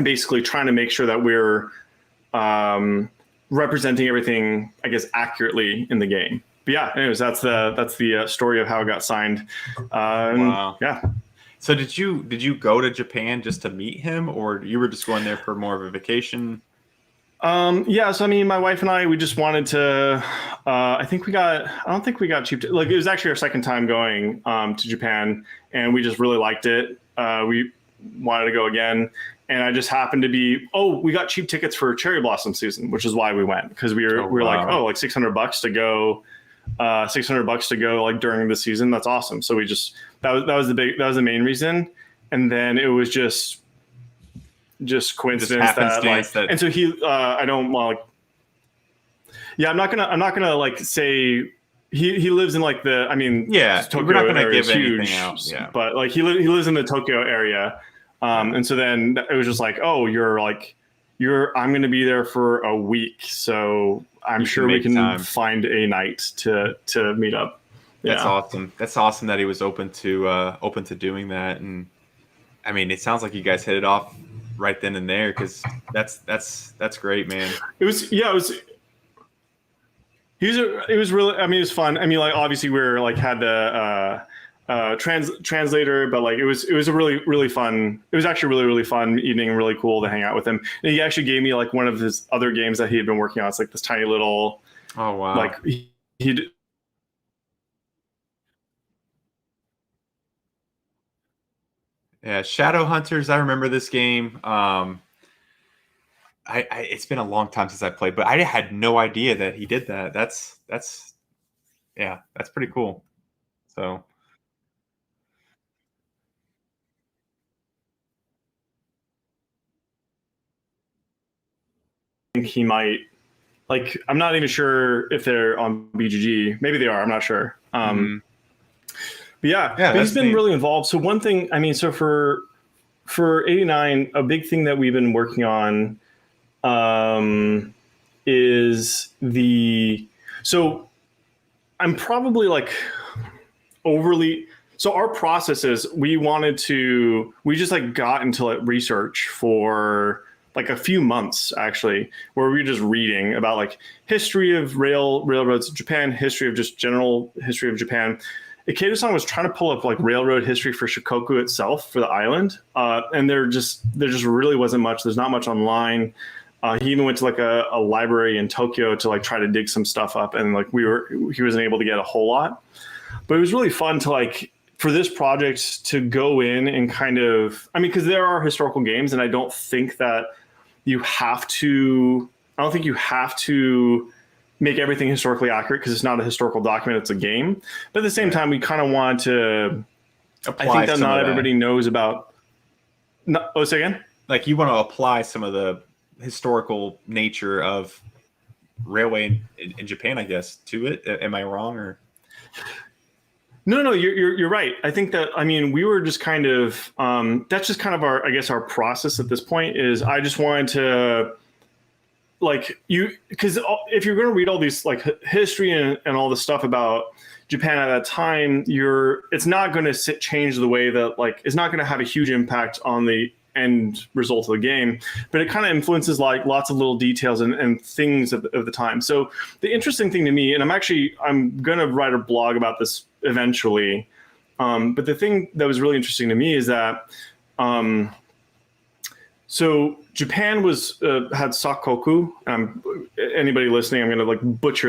basically trying to make sure that we're, representing everything, I guess, accurately in the game. But yeah, anyways, that's the story of how it got signed. Wow. Yeah. So did you go to Japan just to meet him, or you were just going there for more of a vacation? Yeah. So I mean, my wife and I, we just wanted to. I don't think we got cheap. Like it was actually our second time going to Japan, and we just really liked it. We wanted to go again. And I just happened to be, we got cheap tickets for cherry blossom season, which is why we went. Because we were like, like $600 to go. $600 to go like during the season. That's awesome. So we just that was the main reason. And then it was just coincidence that and so he I don't like I'm not gonna like say he lives in like the Tokyo, we're not gonna give anything out. Yeah. But like he lives in the Tokyo area. And so then it was just like, I'm going to be there for a week. So I'm sure we can find a night to meet up. That's awesome. That's awesome that he was open to doing that. And I mean, it sounds like you guys hit it off right then and there. Cause that's great, man. It was really, I mean, it was fun. I mean, like obviously we're like had the, translator, but like it was a really, really fun. It was actually really, really fun evening and really cool to hang out with him. And he actually gave me like one of his other games that he had been working on. It's like this tiny little. Oh wow! Like he Yeah, Shadowhunters. I remember this game. It's been a long time since I played, but I had no idea that he did that. That's yeah, that's pretty cool. So I think he might, like, I'm not even sure if they're on BGG. Maybe they are. I'm not sure. But yeah, but he's been really involved. So one thing, I mean, so for 89, a big thing that we've been working on is so I'm probably like overly, so our process is we just like got into like research for like a few months actually, where we were just reading about like history of railroads in Japan, history of just general history of Japan. Iketo-san was trying to pull up like railroad history for Shikoku itself, for the island, and there just really wasn't much. There's not much online. He even went to like a library in Tokyo to like try to dig some stuff up, and like he wasn't able to get a whole lot. But it was really fun to like, for this project, to go in and kind of, I mean, because there are historical games, and I don't think you have to make everything historically accurate, because it's not a historical document, it's a game. But at the same time, we kind of want to apply, I think that not everybody knows about. Say again? Like, you want to apply some of the historical nature of railway in Japan, I guess, to it. Am I wrong? Or no, you're right. I think that, I mean, we were just kind of that's just kind of our process at this point. Is I just wanted to, like, because if you're going to read all these like history and all the stuff about Japan at that time, it's not going to change the way that, like, it's not going to have a huge impact on the end result of the game, but it kind of influences like lots of little details and things of the time. So the interesting thing to me, and I'm going to write a blog about this eventually, but the thing that was really interesting to me is that so Japan had sakoku. Anybody listening, I'm going to like butcher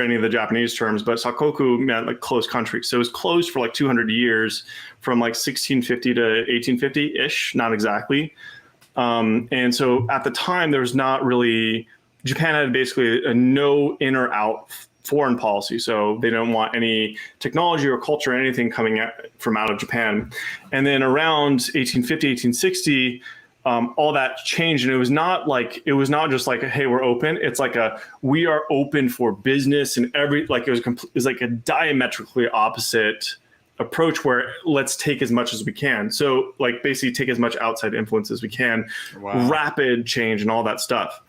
any of the Japanese terms, but sakoku meant like closed country. So it was closed for like 200 years, from like 1650 to 1850-ish, not exactly. And so at the time, there was not really, Japan had basically a no in or out foreign policy. So they don't want any technology or culture or anything coming from out of Japan. And then around 1850, 1860, all that changed, and it was not just like, hey, we're open. It's like we are open for business, and it was like a diametrically opposite approach, where let's take as much as we can. So like basically take as much outside influence as we can. Wow. Rapid change and all that stuff.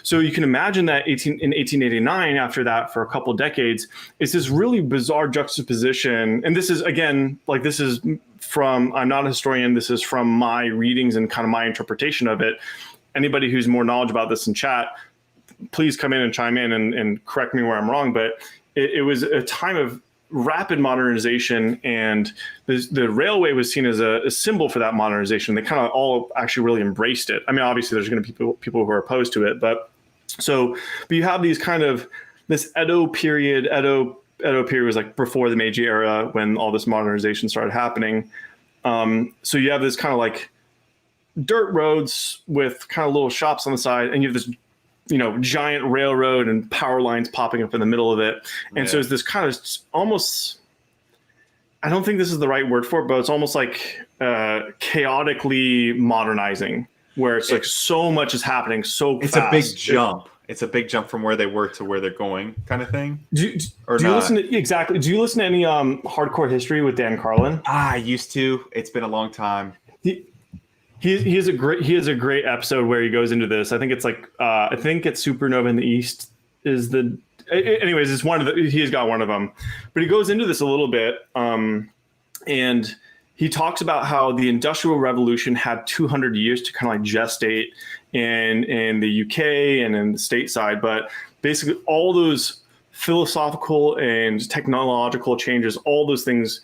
So you can imagine that in 1889, after that, for a couple of decades, it's this really bizarre juxtaposition. And this is, again, like, this is from, I'm not a historian, this is from my readings and kind of my interpretation of it. Anybody who's more knowledgeable about this in chat, please come in and chime in and correct me where I'm wrong. But it was a time of rapid modernization, and the railway was seen as a symbol for that modernization. They kind of all actually really embraced it. I mean, obviously there's going to be people who are opposed to it, but you have these kind of, this Edo period was like before the Meiji era, when all this modernization started happening. So you have this kind of like dirt roads with kind of little shops on the side, and you have this, giant railroad and power lines popping up in the middle of it. And so it's this kind of almost, I don't think this is the right word for it, but it's almost like chaotically modernizing, where it's like so much is happening so fast. It's a big jump. It's a big jump from where they were to where they're going, kind of thing. Do you listen to, exactly? Do you listen to any hardcore history with Dan Carlin? I used to. It's been a long time. He has a great episode where he goes into this. I think it's like I think it's Supernova in the East is the. Anyways, it's one of the. He's got one of them, but he goes into this a little bit, and he talks about how the Industrial Revolution had 200 years to kind of like gestate in the UK and in the stateside, but basically all those philosophical and technological changes, all those things.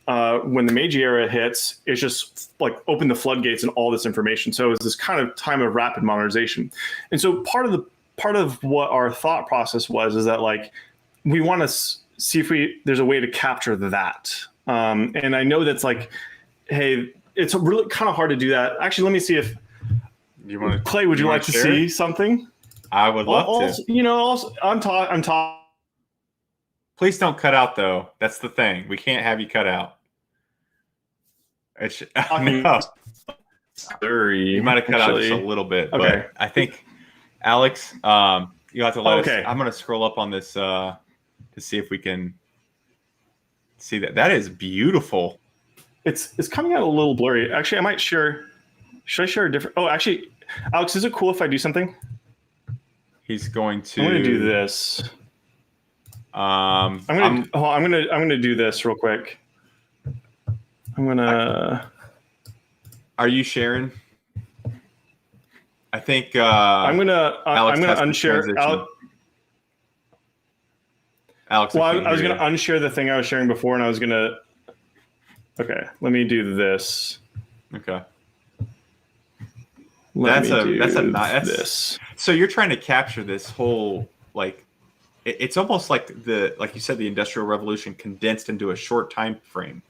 When the Meiji era hits, it's just like open the floodgates and all this information. So it's this kind of time of rapid modernization. And so part of what our thought process is that, like, we want to see if there's a way to capture that. And I know that's like, hey, it's really kind of hard to do that. Actually, let me see if You want Clay, would you like to see something? I would love Also, to. you know, also, I'm talking. Please don't cut out though. That's the thing. We can't have you cut out. No. You might have cut out just a little bit, Okay. but I think Alex, you have to let us. Okay. I'm going to scroll up on this to see if we can see that. That is beautiful. It's coming out a little blurry. Actually, I might share. Should I share a different? Oh, actually, Alex, is it cool if I do something? He's going to. I'm going to do this. I'm going to do this real quick. I'm going to. Are you sharing? I think I'm going to unshare. Alex. Well, I was going to unshare the thing I was sharing before, and I was going to. Okay, let me do this. Okay. That's this. So you're trying to capture this whole, like, it's almost like like you said, the Industrial Revolution condensed into a short time frame,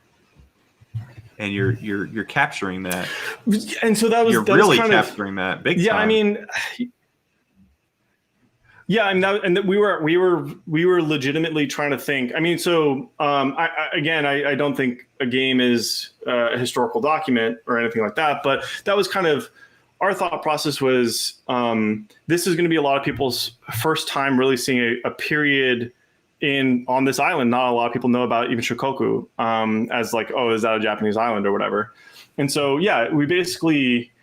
and you're capturing that. And so that was really capturing that big time. Yeah, I mean. Yeah, and we were legitimately trying to think. I mean, so I don't think a game is a historical document or anything like that, but that was kind of our thought process. Was this is going to be a lot of people's first time really seeing a period on this island. Not a lot of people know about even Shikoku as like, oh, is that a Japanese island or whatever? And so yeah, we basically.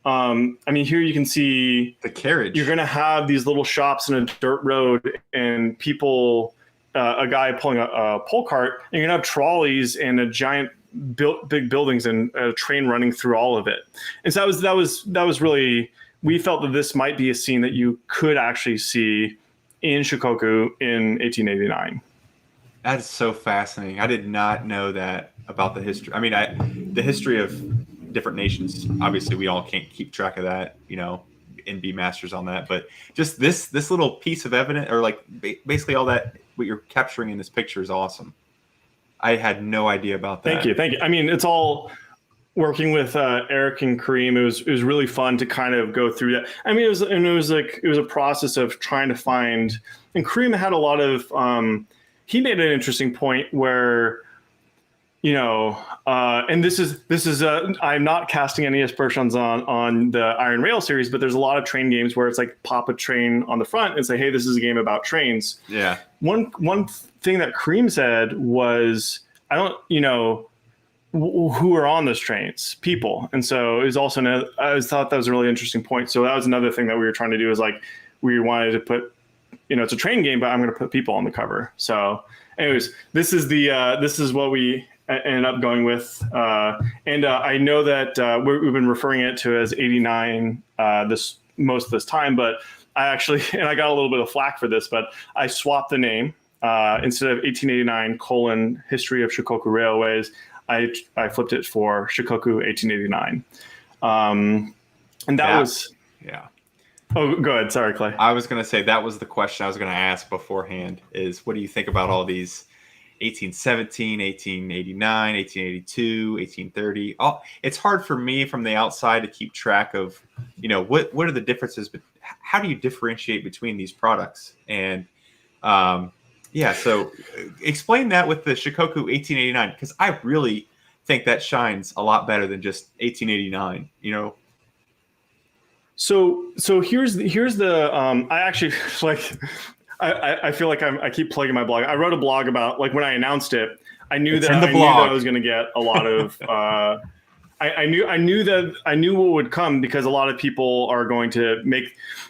I mean, here you can see the carriage. You're going to have these little shops in a dirt road and people, a guy pulling a pole cart, and you're going to have trolleys and a giant big buildings and a train running through all of it. And so that was really, we felt that this might be a scene that you could actually see in Shikoku in 1889. That is so fascinating. I did not know that about the history. I mean, the history of different nations, obviously we all can't keep track of that, and be masters on that, but just this little piece of evidence, or like basically all that what you're capturing in this picture is awesome. I had no idea about that. Thank you. I mean, it's all working with Eric and Kareem. It was really fun to kind of go through that. I mean, it was a process of trying to find, and Kareem had a lot of he made an interesting point where and this is I'm not casting any aspersions on the Iron Rail series, but there's a lot of train games where it's like pop a train on the front and say, hey, this is a game about trains. Yeah. One thing that Kareem said was, who are on those trains? People. And so it was also, I thought that was a really interesting point. So that was another thing that we were trying to do, is like, we wanted to put, it's a train game, but I'm going to put people on the cover. So anyways, this is what we ended up going with, and I know that we've been referring it to as 89 most of this time, but I actually, and I got a little bit of flack for this, but I swapped the name instead of 1889 : History of Shikoku Railways. I flipped it for Shikoku 1889, and that was yeah. Oh, go ahead. Sorry, Clay. I was going to say that was the question I was going to ask beforehand. Is what do you think about all these? 1817, 1889, 1882, 1830. It's hard for me from the outside to keep track of, what are the differences, but how do you differentiate between these products? And so explain that with the Shikoku 1889, because I really think that shines a lot better than just 1889, So here's the I actually like. I feel like I keep plugging my blog. I wrote a blog about, like, when I announced it, I knew that I was going to get a lot of. I knew what would come, because a lot of people are going to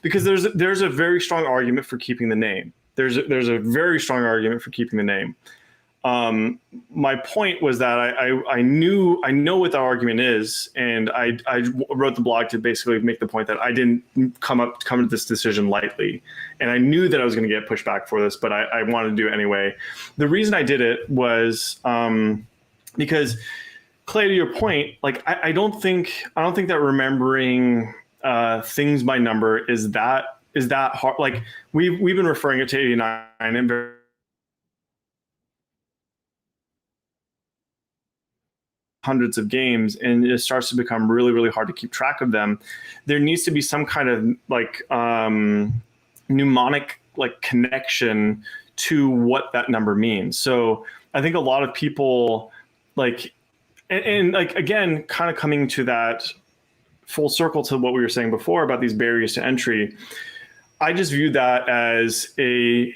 because there's a very strong argument for keeping the name. There's a very strong argument for keeping the name. My point was that I know what the argument is, and I wrote the blog to basically make the point that I didn't come to this decision lightly, and I knew that I was going to get pushback for this, but I wanted to do it anyway. The reason I did it was because, Clay, to your point, like I don't think that remembering things by number is that hard. Like we've been referring it to 89 and very. hundreds of games, and it starts to become really, really hard to keep track of them. There needs to be some kind of like mnemonic like connection to what that number means. So I think a lot of people like, and like, again, kind of coming to that full circle to what we were saying before about these barriers to entry, I just view that as a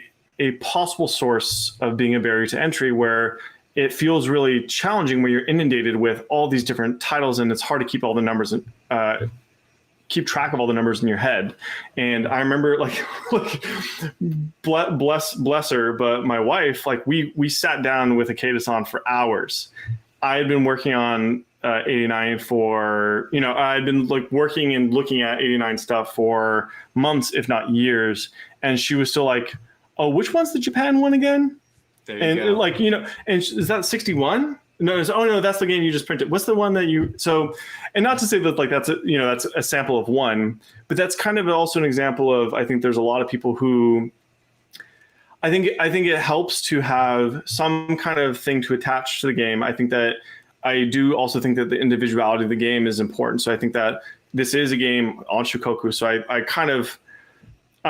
possible source of being a barrier to entry, where it feels really challenging when you're inundated with all these different titles and it's hard to keep all the numbers keep track of all the numbers in your head. And I remember like bless her, but my wife, like we sat down with Akeda-san for hours. I had been working on 89 for, I'd been like working and looking at 89 stuff for months, if not years. And she was still like, oh, which one's the Japan one again? And go. Like, and is that 61? No, oh no, that's the game you just printed. What's the one that you, so, and not to say that like that's a sample of one, but that's kind of also an example of, I think there's a lot of people who, I think it helps to have some kind of thing to attach to the game. I do also think that the individuality of the game is important. So I think that this is a game on Shikoku. So I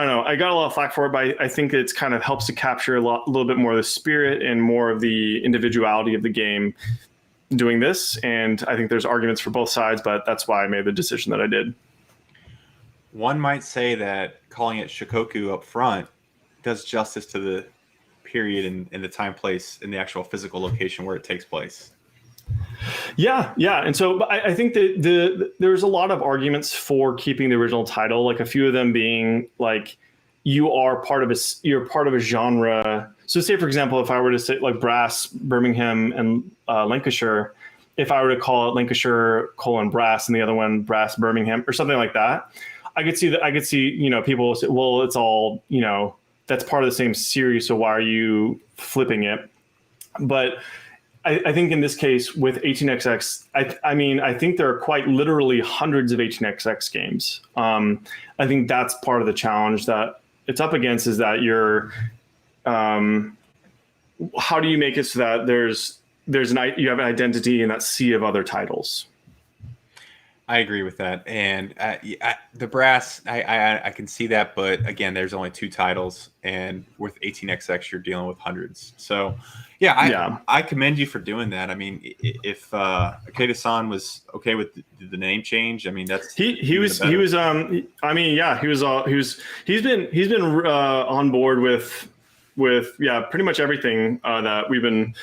don't know. I got a lot of flack for it, but I think it's kind of helps to capture a little bit more of the spirit and more of the individuality of the game doing this. And I think there's arguments for both sides, but that's why I made the decision that I did. One might say that calling it Shikoku up front does justice to the period and the time, place, and the actual physical location where it takes place. Yeah. And so I think that there's a lot of arguments for keeping the original title, like a few of them being like you're part of a genre. So say, for example, if I were to say like Brass, Birmingham, and Lancashire, if I were to call it Lancashire : Brass and the other one Brass, Birmingham, or something like that, I could see people say, well, it's all, that's part of the same series, so why are you flipping it? But I think in this case with 18xx, I think there are quite literally hundreds of 18xx games. I think that's part of the challenge that it's up against, is that you're, how do you make it so that you have an identity in that sea of other titles? I agree with that. And the Brass, I can see that. But again, there's only 2 titles. And with 18xx, you're dealing with hundreds. So, I commend you for doing that. I mean, if Akeda-san was okay with the name change, I mean, that's he's been on board with pretty much everything that we've been.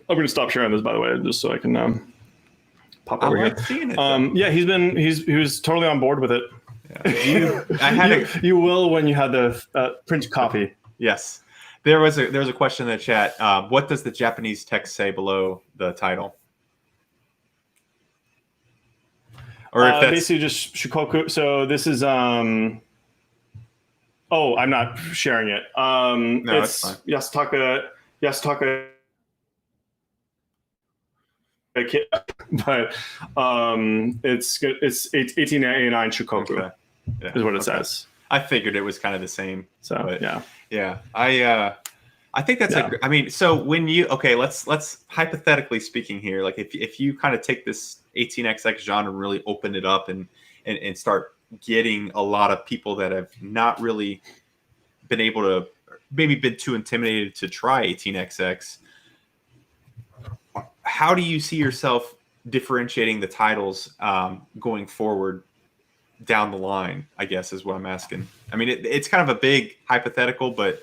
I'm going to stop sharing this, by the way, just so I can pop over here. Seeing it, he was totally on board with it. Yeah. You will when you had the print copy. Yes. There was a question in the chat. What does the Japanese text say below the title? Or if that's basically just Shikoku. So this is I'm not sharing it. No, it's fine. Yasutaka, but it's 1889 Shikoku. Okay. Yeah. Is what it says. I figured it was kind of the same. So but, I think that's so when you let's hypothetically speaking here, like if you kind of take this 18xx genre and really open it up and start getting a lot of people that have not really been able to, maybe been too intimidated to try 18xx, how do you see yourself differentiating the titles going forward down the line, I guess is what I'm asking. I mean, it's kind of a big hypothetical, but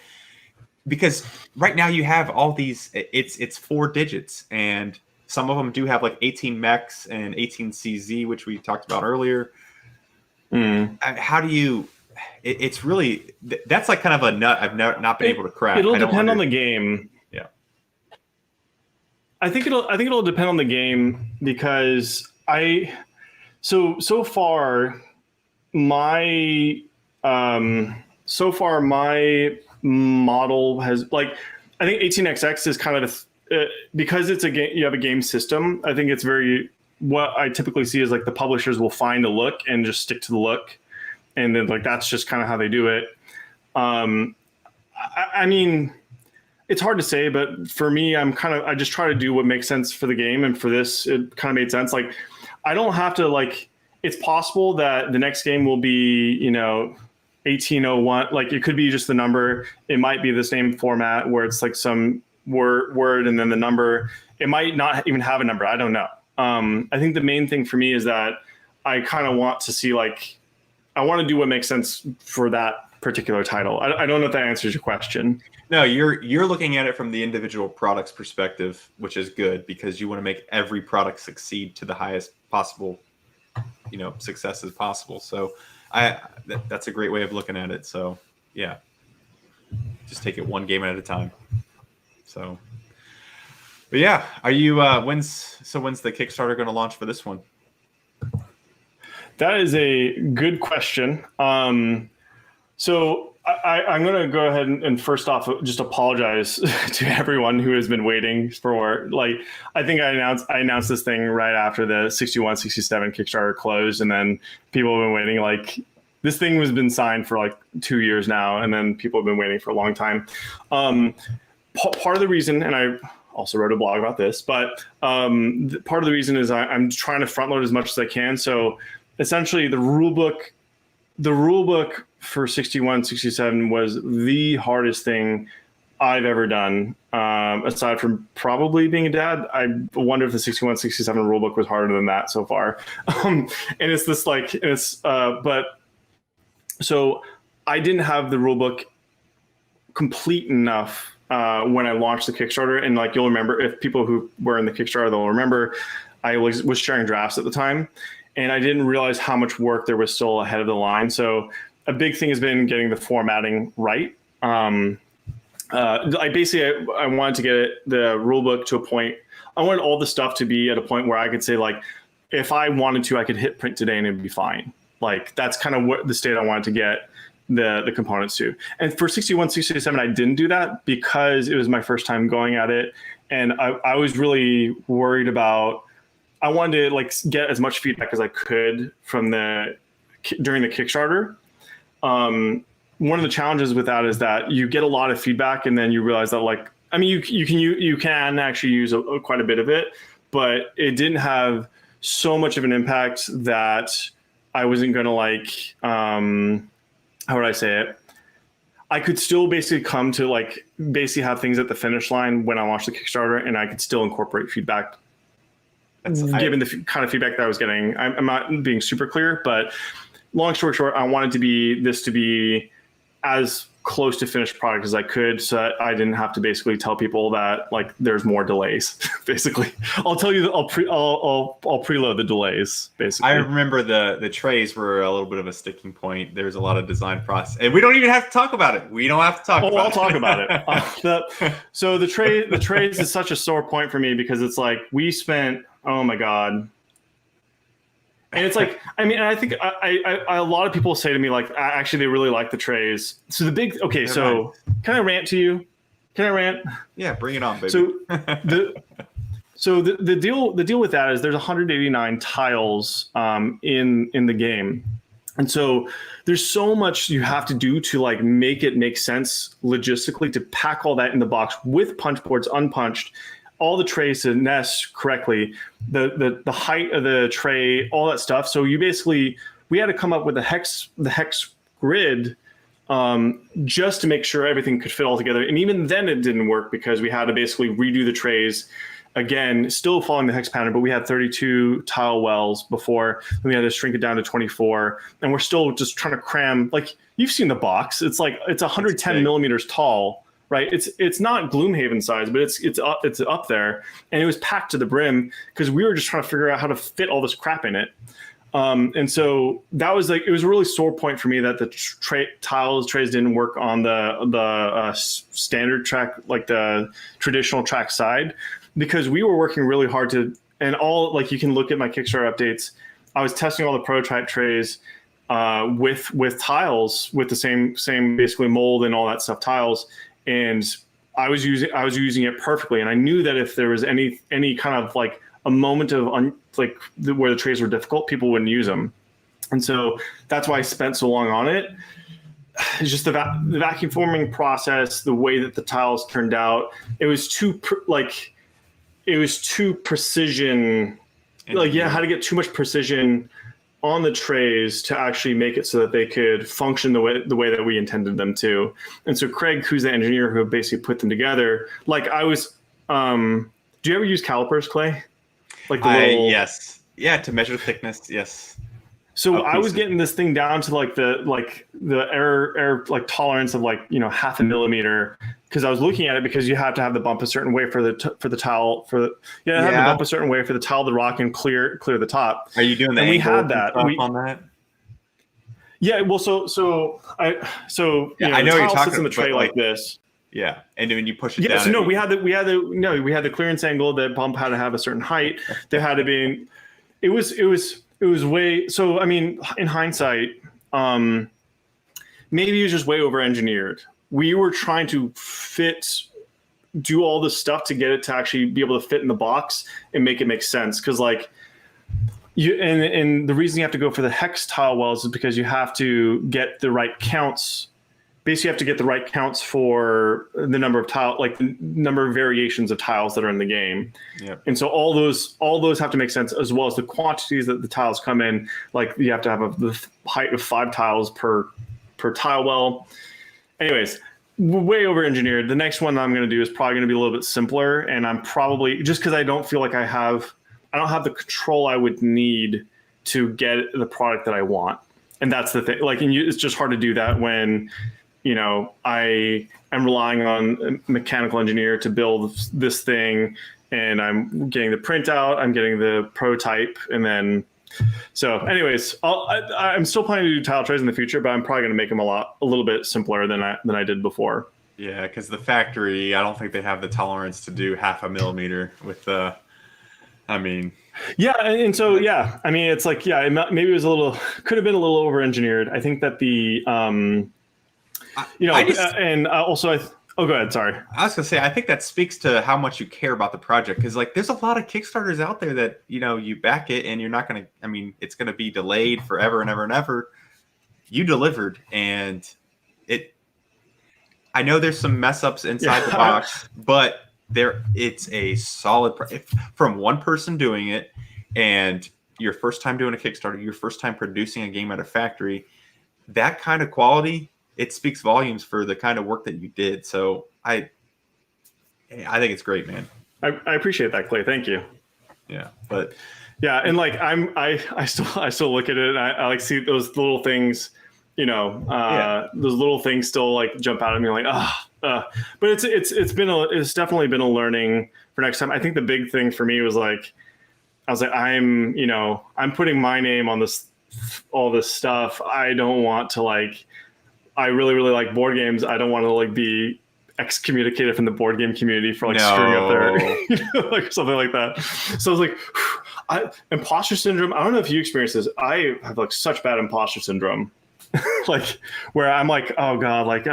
because right now you have all these, it's 4 digits, and some of them do have like 18 mechs and 18 CZ, which we talked about earlier. How do you, it's really, that's like kind of a nut I've not been able to crack. It'll depend on the game. Yeah. I think it'll depend on the game, because so far my model has, like, I think 18xx is kind of because it's a game, you have a game system. I think it's very, what I typically see is like the publishers will find a look and just stick to the look, and then like that's just kind of how they do it. I mean, It's hard to say, but for me, I just try to do what makes sense for the game. And for this, it kind of made sense. Like, I don't have to like, it's possible that the next game will be, 1801. Like, it could be just the number. It might be the same format where it's like some word and then the number. It might not even have a number. I don't know. I think the main thing for me is that I kind of want to see, like, I want to do what makes sense for that particular title. I don't know if that answers your question. No, you're looking at it from the individual product's perspective, which is good because you want to make every product succeed to the highest possible, success as possible. So that's a great way of looking at it. So yeah, just take it one game at a time. So, but yeah, are you when's the Kickstarter going to launch for this one? That is a good question. So I'm going to go ahead and first off just apologize to everyone who has been waiting for, like, I think I announced this thing right after the 61, 67 Kickstarter closed, and then people have been waiting. Like, this thing has been signed for like 2 years now, and then people have been waiting for a long time. Part of the reason, and I also wrote a blog about this, but part of the reason is I'm trying to front load as much as I can. So essentially the rule book for 61, 67 was the hardest thing I've ever done, aside from probably being a dad. I wonder if the 61, 67 rulebook was harder than that so far. And it's this like, but so I didn't have the rulebook complete enough when I launched the Kickstarter. And like, you'll remember, if people who were in the Kickstarter, they'll remember I was sharing drafts at the time, and I didn't realize how much work there was still ahead of the line. So a big thing has been getting the formatting right. I wanted to get the rule book to a point. I wanted all the stuff to be at a point where I could say, like, if I wanted to, I could hit print today and it'd be fine. Like, that's kind of what the state I wanted to get the components to. And for 61, 67, I didn't do that because it was my first time going at it. And I was really worried about, I wanted to like get as much feedback as I could from during the Kickstarter. One of the challenges with that is that you get a lot of feedback, and then you realize that, like, I mean, you can actually use quite a bit of it, but it didn't have so much of an impact that I wasn't going to, like, how would I say it? I could still basically come to, like, basically have things at the finish line when I launched the Kickstarter, and I could still incorporate feedback. Given the kind of feedback that I was getting, I'm not being super clear, but long story short, I wanted this to be as close to finished product as I could, so that I didn't have to basically tell people that, like, there's more delays. Basically, I'll tell you, I'll preload the delays. Basically, I remember the trays were a little bit of a sticking point. There's a lot of design process, and we don't even have to talk about it. We don't have to talk. Oh, about I'll talk about it. So the trays is such a sore point for me because it's like we spent, oh my god. And it's like, I mean, I think a lot of people say to me, like, actually, they really like the trays. So the big, okay, so can I rant to you? Can I rant? Yeah, bring it on, baby. So the deal with that is there's 189 tiles in the game. And so there's so much you have to do to, like, make it make sense logistically to pack all that in the box with punch boards unpunched, all the trays to nest correctly, the height of the tray, all that stuff. So we had to come up with the hex grid just to make sure everything could fit all together. And even then it didn't work because we had to basically redo the trays again, still following the hex pattern, but we had 32 tile wells before, and we had to shrink it down to 24. And we're still just trying to cram, like, you've seen the box. It's like, it's 110 millimeters tall. Right, it's not Gloomhaven size, but it's up there, and it was packed to the brim because we were just trying to figure out how to fit all this crap in it. And so that was, like, it was a really sore point for me that the trays didn't work on the standard track, like the traditional track side, because we were working really hard to, and all, like, you can look at my Kickstarter updates. I was testing all the prototype trays with tiles, with the same basically mold and all that stuff, tiles. And I was using it perfectly, and I knew that if there was any kind of, like, a moment of where the trays were difficult, people wouldn't use them, and so that's why I spent so long on it. it's just the vacuum forming process, the way that the tiles turned out. It was too precision. Like, yeah, how to get too much precision on the trays to actually make it so that they could function the way that we intended them to. And so Craig, who's the engineer who basically put them together, like I was, do you ever use calipers, Clay? Like the little... Yes. Yeah, to measure thickness. Yes. So I was getting this thing down to like the error like tolerance of like, you know, 0.5 millimeter, because I was looking at it because you have to have the bump a certain way for the tile have the bump a certain way for the tile to rock and clear the top. Are you doing the we had that on that? Yeah, well, I know what you're talking sits in the tray like this. Yeah, and when you push it down. So no, we had the clearance angle. The bump had to have a certain height. There had to be. It was way. So I mean, in hindsight, maybe it was just way over engineered. We were trying to do all this stuff to get it to actually be able to fit in the box and make it make sense. Because like and the reason you have to go for the hex tile wells is because you have to get the right counts. Basically, you have to get the right counts for the number of tile, like the number of variations of tiles that are in the game. Yep. And so all those have to make sense, as well as the quantities that the tiles come in. Like you have to have the height of 5 tiles per tile well. Anyways, way over engineered. The next one that I'm going to do is probably going to be a little bit simpler, and I'm probably just because I don't feel like I don't have the control I would need to get the product that I want. And that's the thing. Like, it's just hard to do that when, you know, I am relying on a mechanical engineer to build this thing, and I'm getting the printout, I'm getting the prototype, and then. So, anyways, I'm still planning to do tile trays in the future, but I'm probably going to make them a little bit simpler than I did before. Yeah, because the factory, I don't think they have the tolerance to do 0.5 millimeter with the. I mean. Yeah, and so yeah, I mean, it's like maybe it was could have been a little over engineered. I think that the go ahead. Sorry. I was gonna say, I think that speaks to how much you care about the project, because like there's a lot of Kickstarters out there that, you know, you back it and you're not gonna. I mean, it's gonna be delayed forever and ever and ever. You delivered, and I know there's some mess ups inside the box, but it's a solid from one person doing it, and your first time doing a Kickstarter, your first time producing a game at a factory. That kind of quality, it speaks volumes for the kind of work that you did. So I think it's great, man. I appreciate that, Clay. Thank you. Yeah, but yeah, and like I still look at it, and I like see those little things, you know, those little things still like jump out at me, like but it's definitely been a learning for next time. I think the big thing for me was like, I was like, I'm putting my name on all this stuff. I don't want to I really, really like board games. I don't want to like be excommunicated from the board game community for like screwing up their, like something like that. So I was like, imposter syndrome. I don't know if you experience this. I have like such bad imposter syndrome, like where I'm like, oh God, like,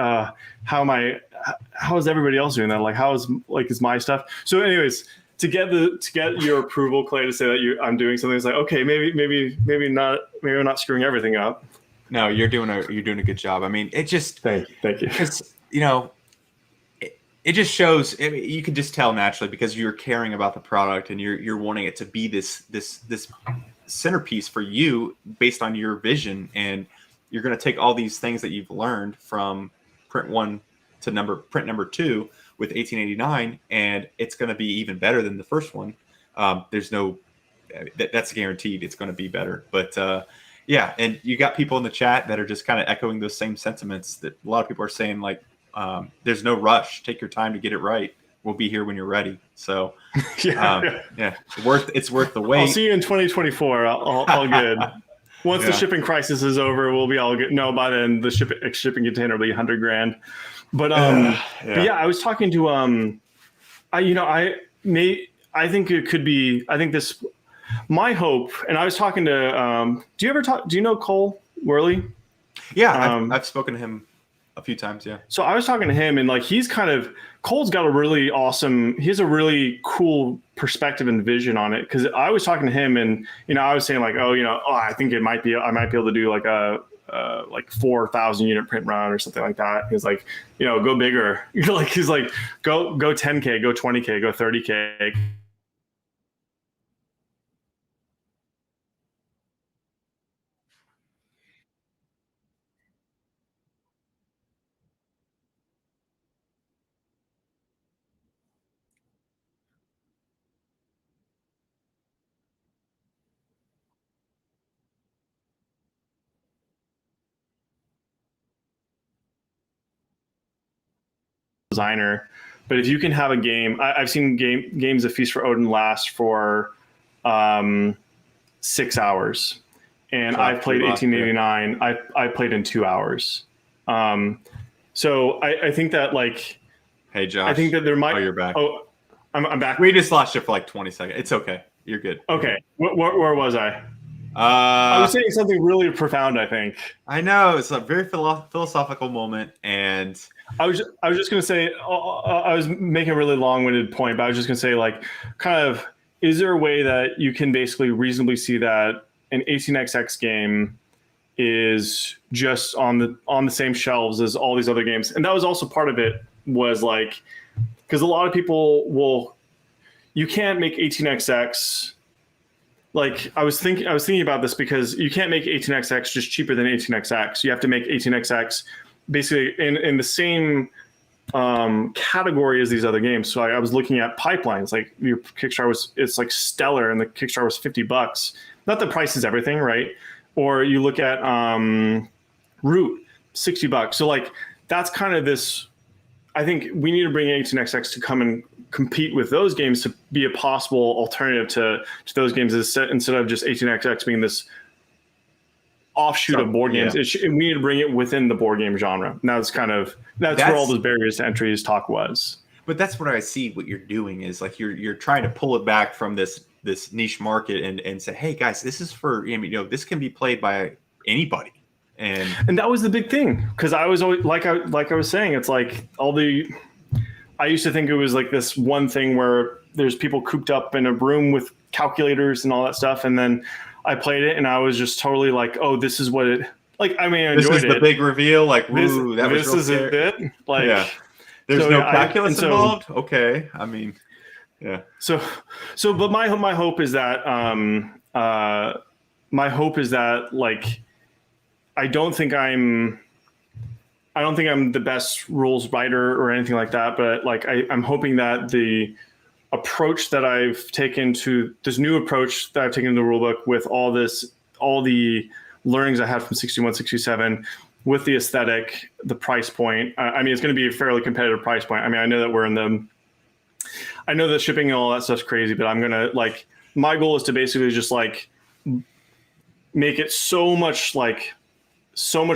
how is everybody else doing that? Like, is my stuff? So anyways, to get your approval, Clay, to say that I'm doing something, it's like, okay, maybe I'm not screwing everything up. No, you're doing a good job. I mean, it just thank you. Because, you know, it just shows. I mean, you can just tell naturally because you're caring about the product and you're wanting it to be this centerpiece for you based on your vision, and you're going to take all these things that you've learned from print 1 to print number 2 with 1889, and it's going to be even better than the first one. That's guaranteed. It's going to be better, but. Yeah, and you got people in the chat that are just kind of echoing those same sentiments that a lot of people are saying, like, there's no rush. Take your time to get it right. We'll be here when you're ready. So, it's worth the wait. I'll see you in 2024. All good. Once the shipping crisis is over, we'll be all good. No, by then the shipping container will be $100,000. But I was talking to I think it could be. I think this. My hope, and I was talking to, do you know Cole Worley? Yeah, I've spoken to him a few times, yeah. So I was talking to him, and like Cole's got a really awesome, he has a really cool perspective and vision on it. Because I was talking to him, and, you know, I was saying like, I think I might be able to do like a like 4,000 unit print run or something like that. He's like, go bigger. He's like, go 10K, go 20K, go 30K. Designer, but if you can have a game, I've seen games of Feast for Odin last for 6 hours, and I've played 1889. I played in 2 hours. So I think that, like, hey Josh, I think that there might. Oh, you're back. Oh, I'm back. We just lost you for like 20 seconds. It's okay. You're good. Okay, where was I? I was saying something really profound, I think. I know, it's a very philosophical moment, and I was just going to say, I was making a really long-winded point, but I was just going to say, like, kind of, is there a way that you can basically reasonably see that an 18xx game is just on the same shelves as all these other games? And that was also part of it, was like, because a lot of people you can't make 18xx. Like, I was thinking about this, because you can't make 18xx just cheaper than 18xx. You have to make 18xx basically in the same category as these other games. So I was looking at pipelines. Like, your Kickstarter it's like stellar, and the Kickstarter was $50. Not that price is everything, right? Or you look at Root, $60. So, like, that's kind of this. I think we need to bring 18xx to come and compete with those games, to be a possible alternative to those games, instead of just 18xx being this offshoot of board games. We need to bring it within the board game genre. And that's where all those barriers to entries talk was. But that's what I see. What you're doing is, like, you're trying to pull it back from this niche market and say, hey guys, this is for, this can be played by anybody. And that was the big thing, because I was always like I was saying, it's like I used to think it was like this one thing where there's people cooped up in a room with calculators and all that stuff, and then I played it and I was just totally like, oh, this is what it, like, I mean, I enjoyed it. This is the big reveal, like, ooh, this is it. Like, yeah. There's no calculus involved. Okay, I mean, yeah. So, but my hope is that like, I don't think I'm the best rules writer or anything like that, but like, I'm hoping that the approach that I've taken to this new approach that I've taken to the rulebook, with all the learnings I had from 61, 67, with the aesthetic, the price point. I mean, it's going to be a fairly competitive price point. I mean, I know that I know the shipping and all that stuff's crazy, but I'm going to, like, my goal is to basically just, like, make it so much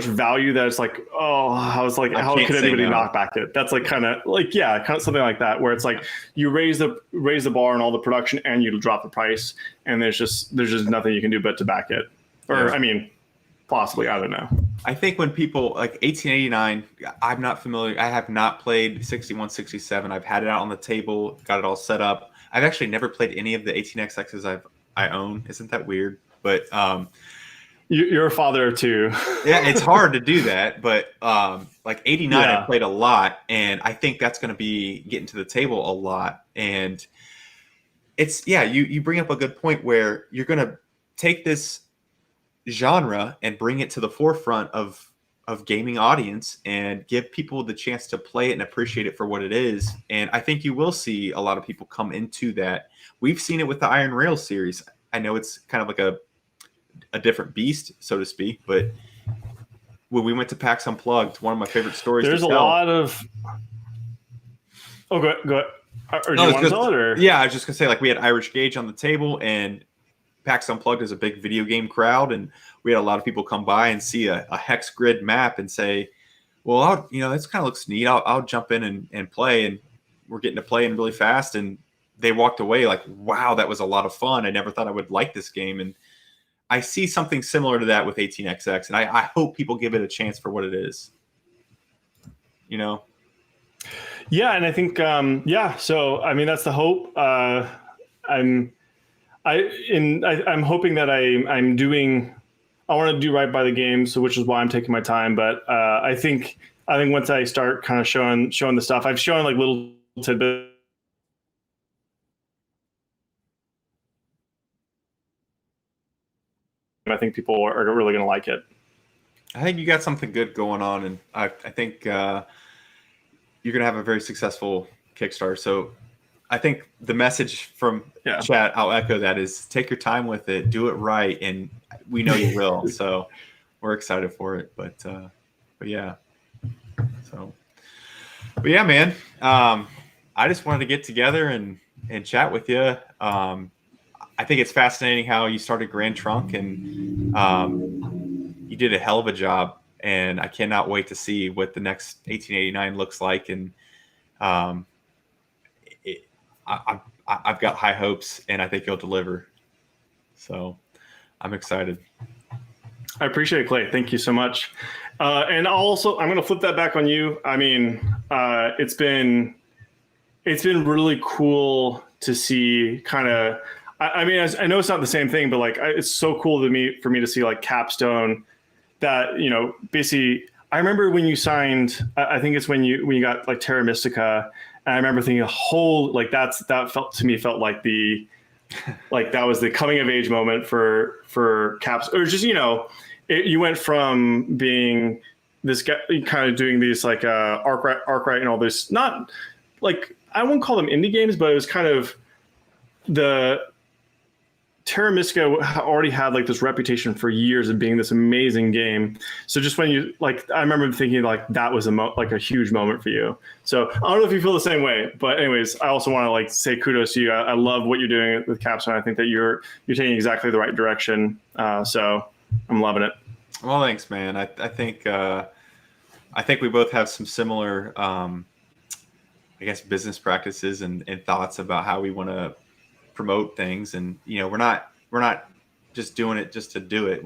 value that it's like, oh, how could anybody knock back it? That's like kind of something like that, where it's like you raise the bar on all the production and you drop the price, and there's just nothing you can do but to back it. Or yeah. I mean, possibly, I don't know. I think when people, like, 1889, I'm not familiar. I have not played 61, 67. I've had it out on the table, got it all set up. I've actually never played any of the 18xx's I own. Isn't that weird? But you're a father too. Yeah, it's hard to do that, but like 89, I played a lot, and I think that's going to be getting to the table a lot. And it's you bring up a good point, where you're going to take this genre and bring it to the forefront of gaming audience and give people the chance to play it and appreciate it for what it is. And I think you will see a lot of people come into that. We've seen it with the Iron Rail series. I know it's kind of like a different beast, so to speak, but when we went to PAX Unplugged, one of my favorite stories. There's a lot of. Oh, go ahead. Or do you want to tell it? Or? Yeah, I was just gonna say, like, we had Irish Gauge on the table, and PAX Unplugged is a big video game crowd, and we had a lot of people come by and see a hex grid map and say, "Well, this kind of looks neat. I'll jump in and play." And we're getting to play in really fast, and they walked away like, "Wow, that was a lot of fun. I never thought I would like this game." And I see something similar to that with 18xx, and I hope people give it a chance for what it is. Yeah, and I think So I mean, that's the hope. I'm hoping that I'm doing I want to do right by the game, so which is why I'm taking my time. But I think once I start kind of showing the stuff, I've shown like little tidbits. I think people are really going to like it. I think you got something good going on, and I think you're going to have a very successful Kickstarter. So I think the message from chat, I'll echo that, is take your time with it, do it right, and we know you will. So we're excited for it. But yeah. So, but yeah, man. I just wanted to get together and chat with you. I think it's fascinating how you started Grand Trunk, and you did a hell of a job. And I cannot wait to see what the next 1889 looks like. And I've got high hopes, and I think you'll deliver. So I'm excited. I appreciate it, Clay. Thank you so much. And I'm going to flip that back on you. I mean, it's been really cool to see kind of, I mean, I know it's not the same thing, but like, it's so cool for me to see like Capstone that, you know, basically I remember when you signed, I think it's when you got like Terra Mystica. And I remember thinking that felt like that was the coming of age moment for Caps, or just, you know, you went from being this guy kind of doing these like Arkwright and all this, not like, I won't call them indie games, but it was kind of the Terra Mystica already had like this reputation for years of being this amazing game. So just when you like, I remember thinking like that was like a huge moment for you. So I don't know if you feel the same way, but anyways, I also want to like say kudos to you. I love what you're doing with Capstone. I think that you're taking exactly the right direction. So I'm loving it. Well, thanks, man. I think we both have some similar, I guess, business practices and thoughts about how we want to promote things. And, you know, we're not just doing it just to do it.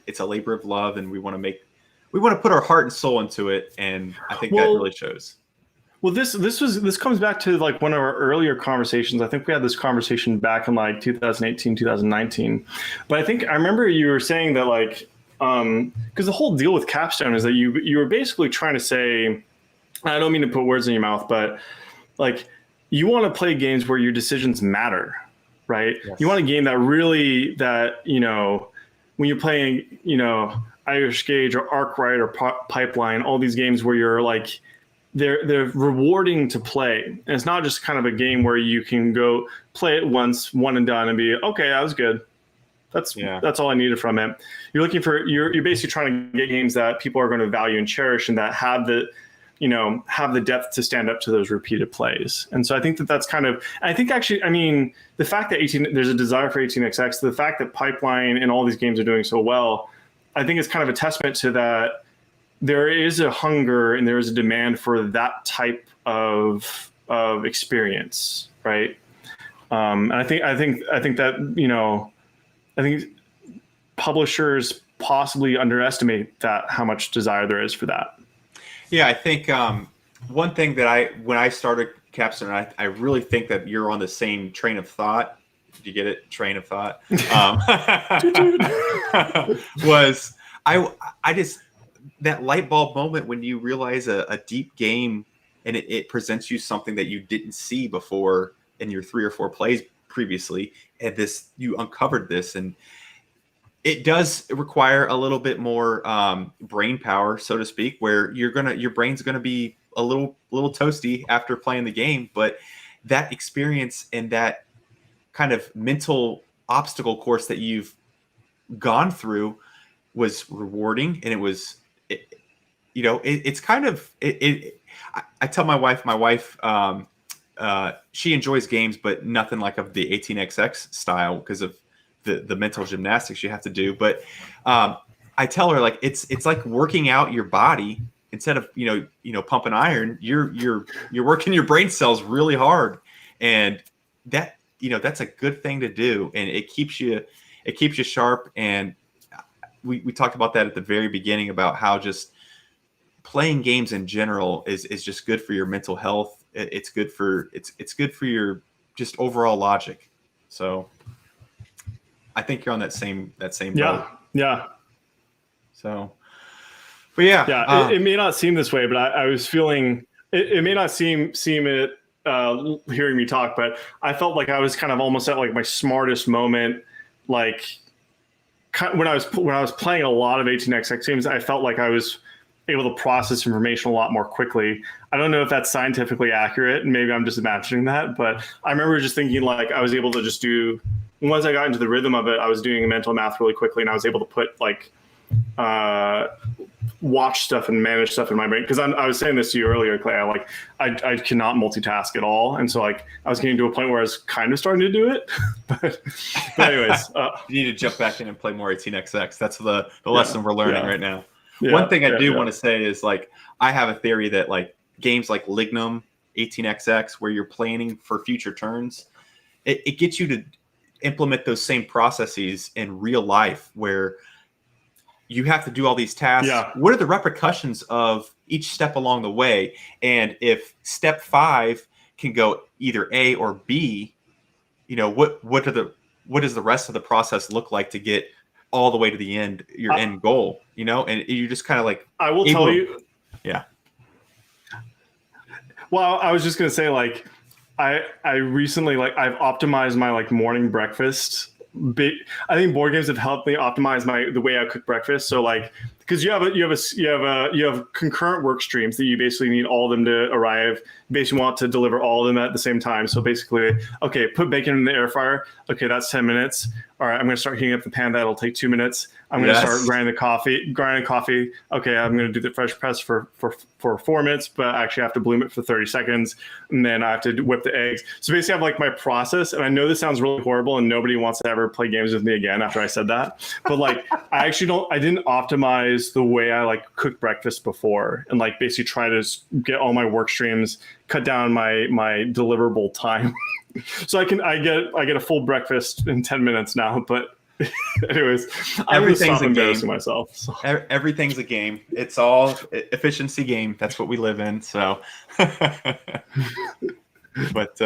It's a labor of love, and we want to put our heart and soul into it. And I think that really shows. Well, this comes back to like one of our earlier conversations. I think we had this conversation back in like 2018, 2019. But I think I remember you were saying that like, because the whole deal with Capstone is that you were basically trying to say, I don't mean to put words in your mouth, but like you want to play games where your decisions matter, right? Yes. You want a game that you know, when you're playing, you know, Irish Gauge or Arkwright or Pipeline, all these games where you're like, they're rewarding to play. And it's not just kind of a game where you can go play it once, one and done, and be, okay, that was good. That's all I needed from it. You're looking for, you're basically trying to get games that people are going to value and cherish, and that have the depth to stand up to those repeated plays. And so I think that's kind of, I think actually, I mean, the fact that there's a desire for 18xx, the fact that Pipeline and all these games are doing so well, I think it's kind of a testament to that. There is a hunger and there is a demand for that type of experience, right? And I think that, you know, I think publishers possibly underestimate that, how much desire there is for that. Yeah, I think one thing that when I started Capstone, I really think that you're on the same train of thought. Did you get it? Train of thought. Was I just, that light bulb moment when you realize a deep game and it presents you something that you didn't see before in your 3 or 4 plays previously, and you uncovered this, and it does require a little bit more brain power, so to speak, where your brain's gonna be a little toasty after playing the game, but that experience and that kind of mental obstacle course that you've gone through was rewarding, and it's kind of I tell my wife she enjoys games, but nothing like of the 18xx style because of the mental gymnastics you have to do. But I tell her, like, it's like working out your body. Instead of pumping iron, you're working your brain cells really hard, and that's a good thing to do, and it keeps you sharp. And we talked about that at the very beginning about how just playing games in general is just good for your mental health. It's good for your just overall logic. So I think you're on that same boat. Yeah. So, but yeah. Yeah, it may not seem this way, but I was feeling it may not seem it hearing me talk, but I felt like I was kind of almost at like my smartest moment, like when I was playing a lot of 18xx games. I felt like I was able to process information a lot more quickly. I don't know if that's scientifically accurate, and maybe I'm just imagining that, but I remember just thinking like I was able to just do, once I got into the rhythm of it, I was doing mental math really quickly, and I was able to put like watch stuff and manage stuff in my brain. Because I was saying this to you earlier, Clay. I cannot multitask at all, and so like I was getting to a point where I was kind of starting to do it. but anyways, you need to jump back in and play more 18xx. That's the lesson we're learning right now. Yeah, one thing I do want to say is like I have a theory that like games like Lignum, 18xx, where you're planning for future turns, it gets you to implement those same processes in real life where you have to do all these tasks. Yeah. What are the repercussions of each step along the way? And if step 5 can go either A or B, you know, what does the rest of the process look like to get all the way to the end, your end goal, you know? And you just kind of like, I will tell you. Yeah. Well, I was just going to say, like, I recently, like, I've optimized my like morning breakfast. I think board games have helped me optimize the way I cook breakfast. So like, because you have concurrent work streams that you basically need all of them to arrive. You basically want to deliver all of them at the same time. So basically, okay, put bacon in the air fryer. Okay, that's 10 minutes. All right, I'm going to start heating up the pan. That'll take 2 minutes. I'm going to start grinding coffee. Okay, I'm going to do the fresh press for 4 minutes, but I actually have to bloom it for 30 seconds. And then I have to whip the eggs. So basically I have like my process. And I know this sounds really horrible and nobody wants to ever play games with me again after I said that. But like, I didn't optimize the way I like cooked breakfast before, and like basically try to get all my work streams, cut down my deliverable time. So I get a full breakfast in 10 minutes now, but anyways, everything's a embarrassing game. Myself. So. Everything's a game. It's all efficiency game. That's what we live in. So, but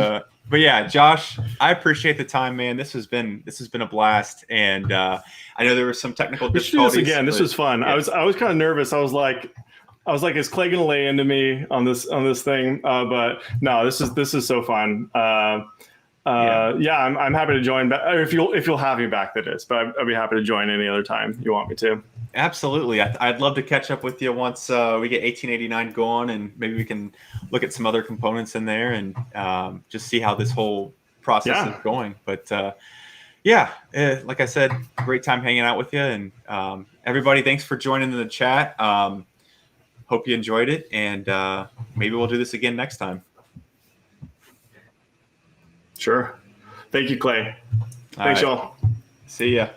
yeah, Josh, I appreciate the time, man. This has been a blast, and I know there were some technical difficulties. Let's do this again. This was fun. Yeah. I was kind of nervous. I was like, is Clay gonna lay into me on this thing? But no, this is so fun. I'm happy to join. If you'll have me back, that is. But I'd be happy to join any other time you want me to. Absolutely, I'd love to catch up with you once we get 1889 going, and maybe we can look at some other components in there and just see how this whole process is going. But like I said, great time hanging out with you, and everybody, thanks for joining in the chat. Hope you enjoyed it, and maybe we'll do this again next time. Sure. Thank you, Clay. Thanks, y'all. See ya.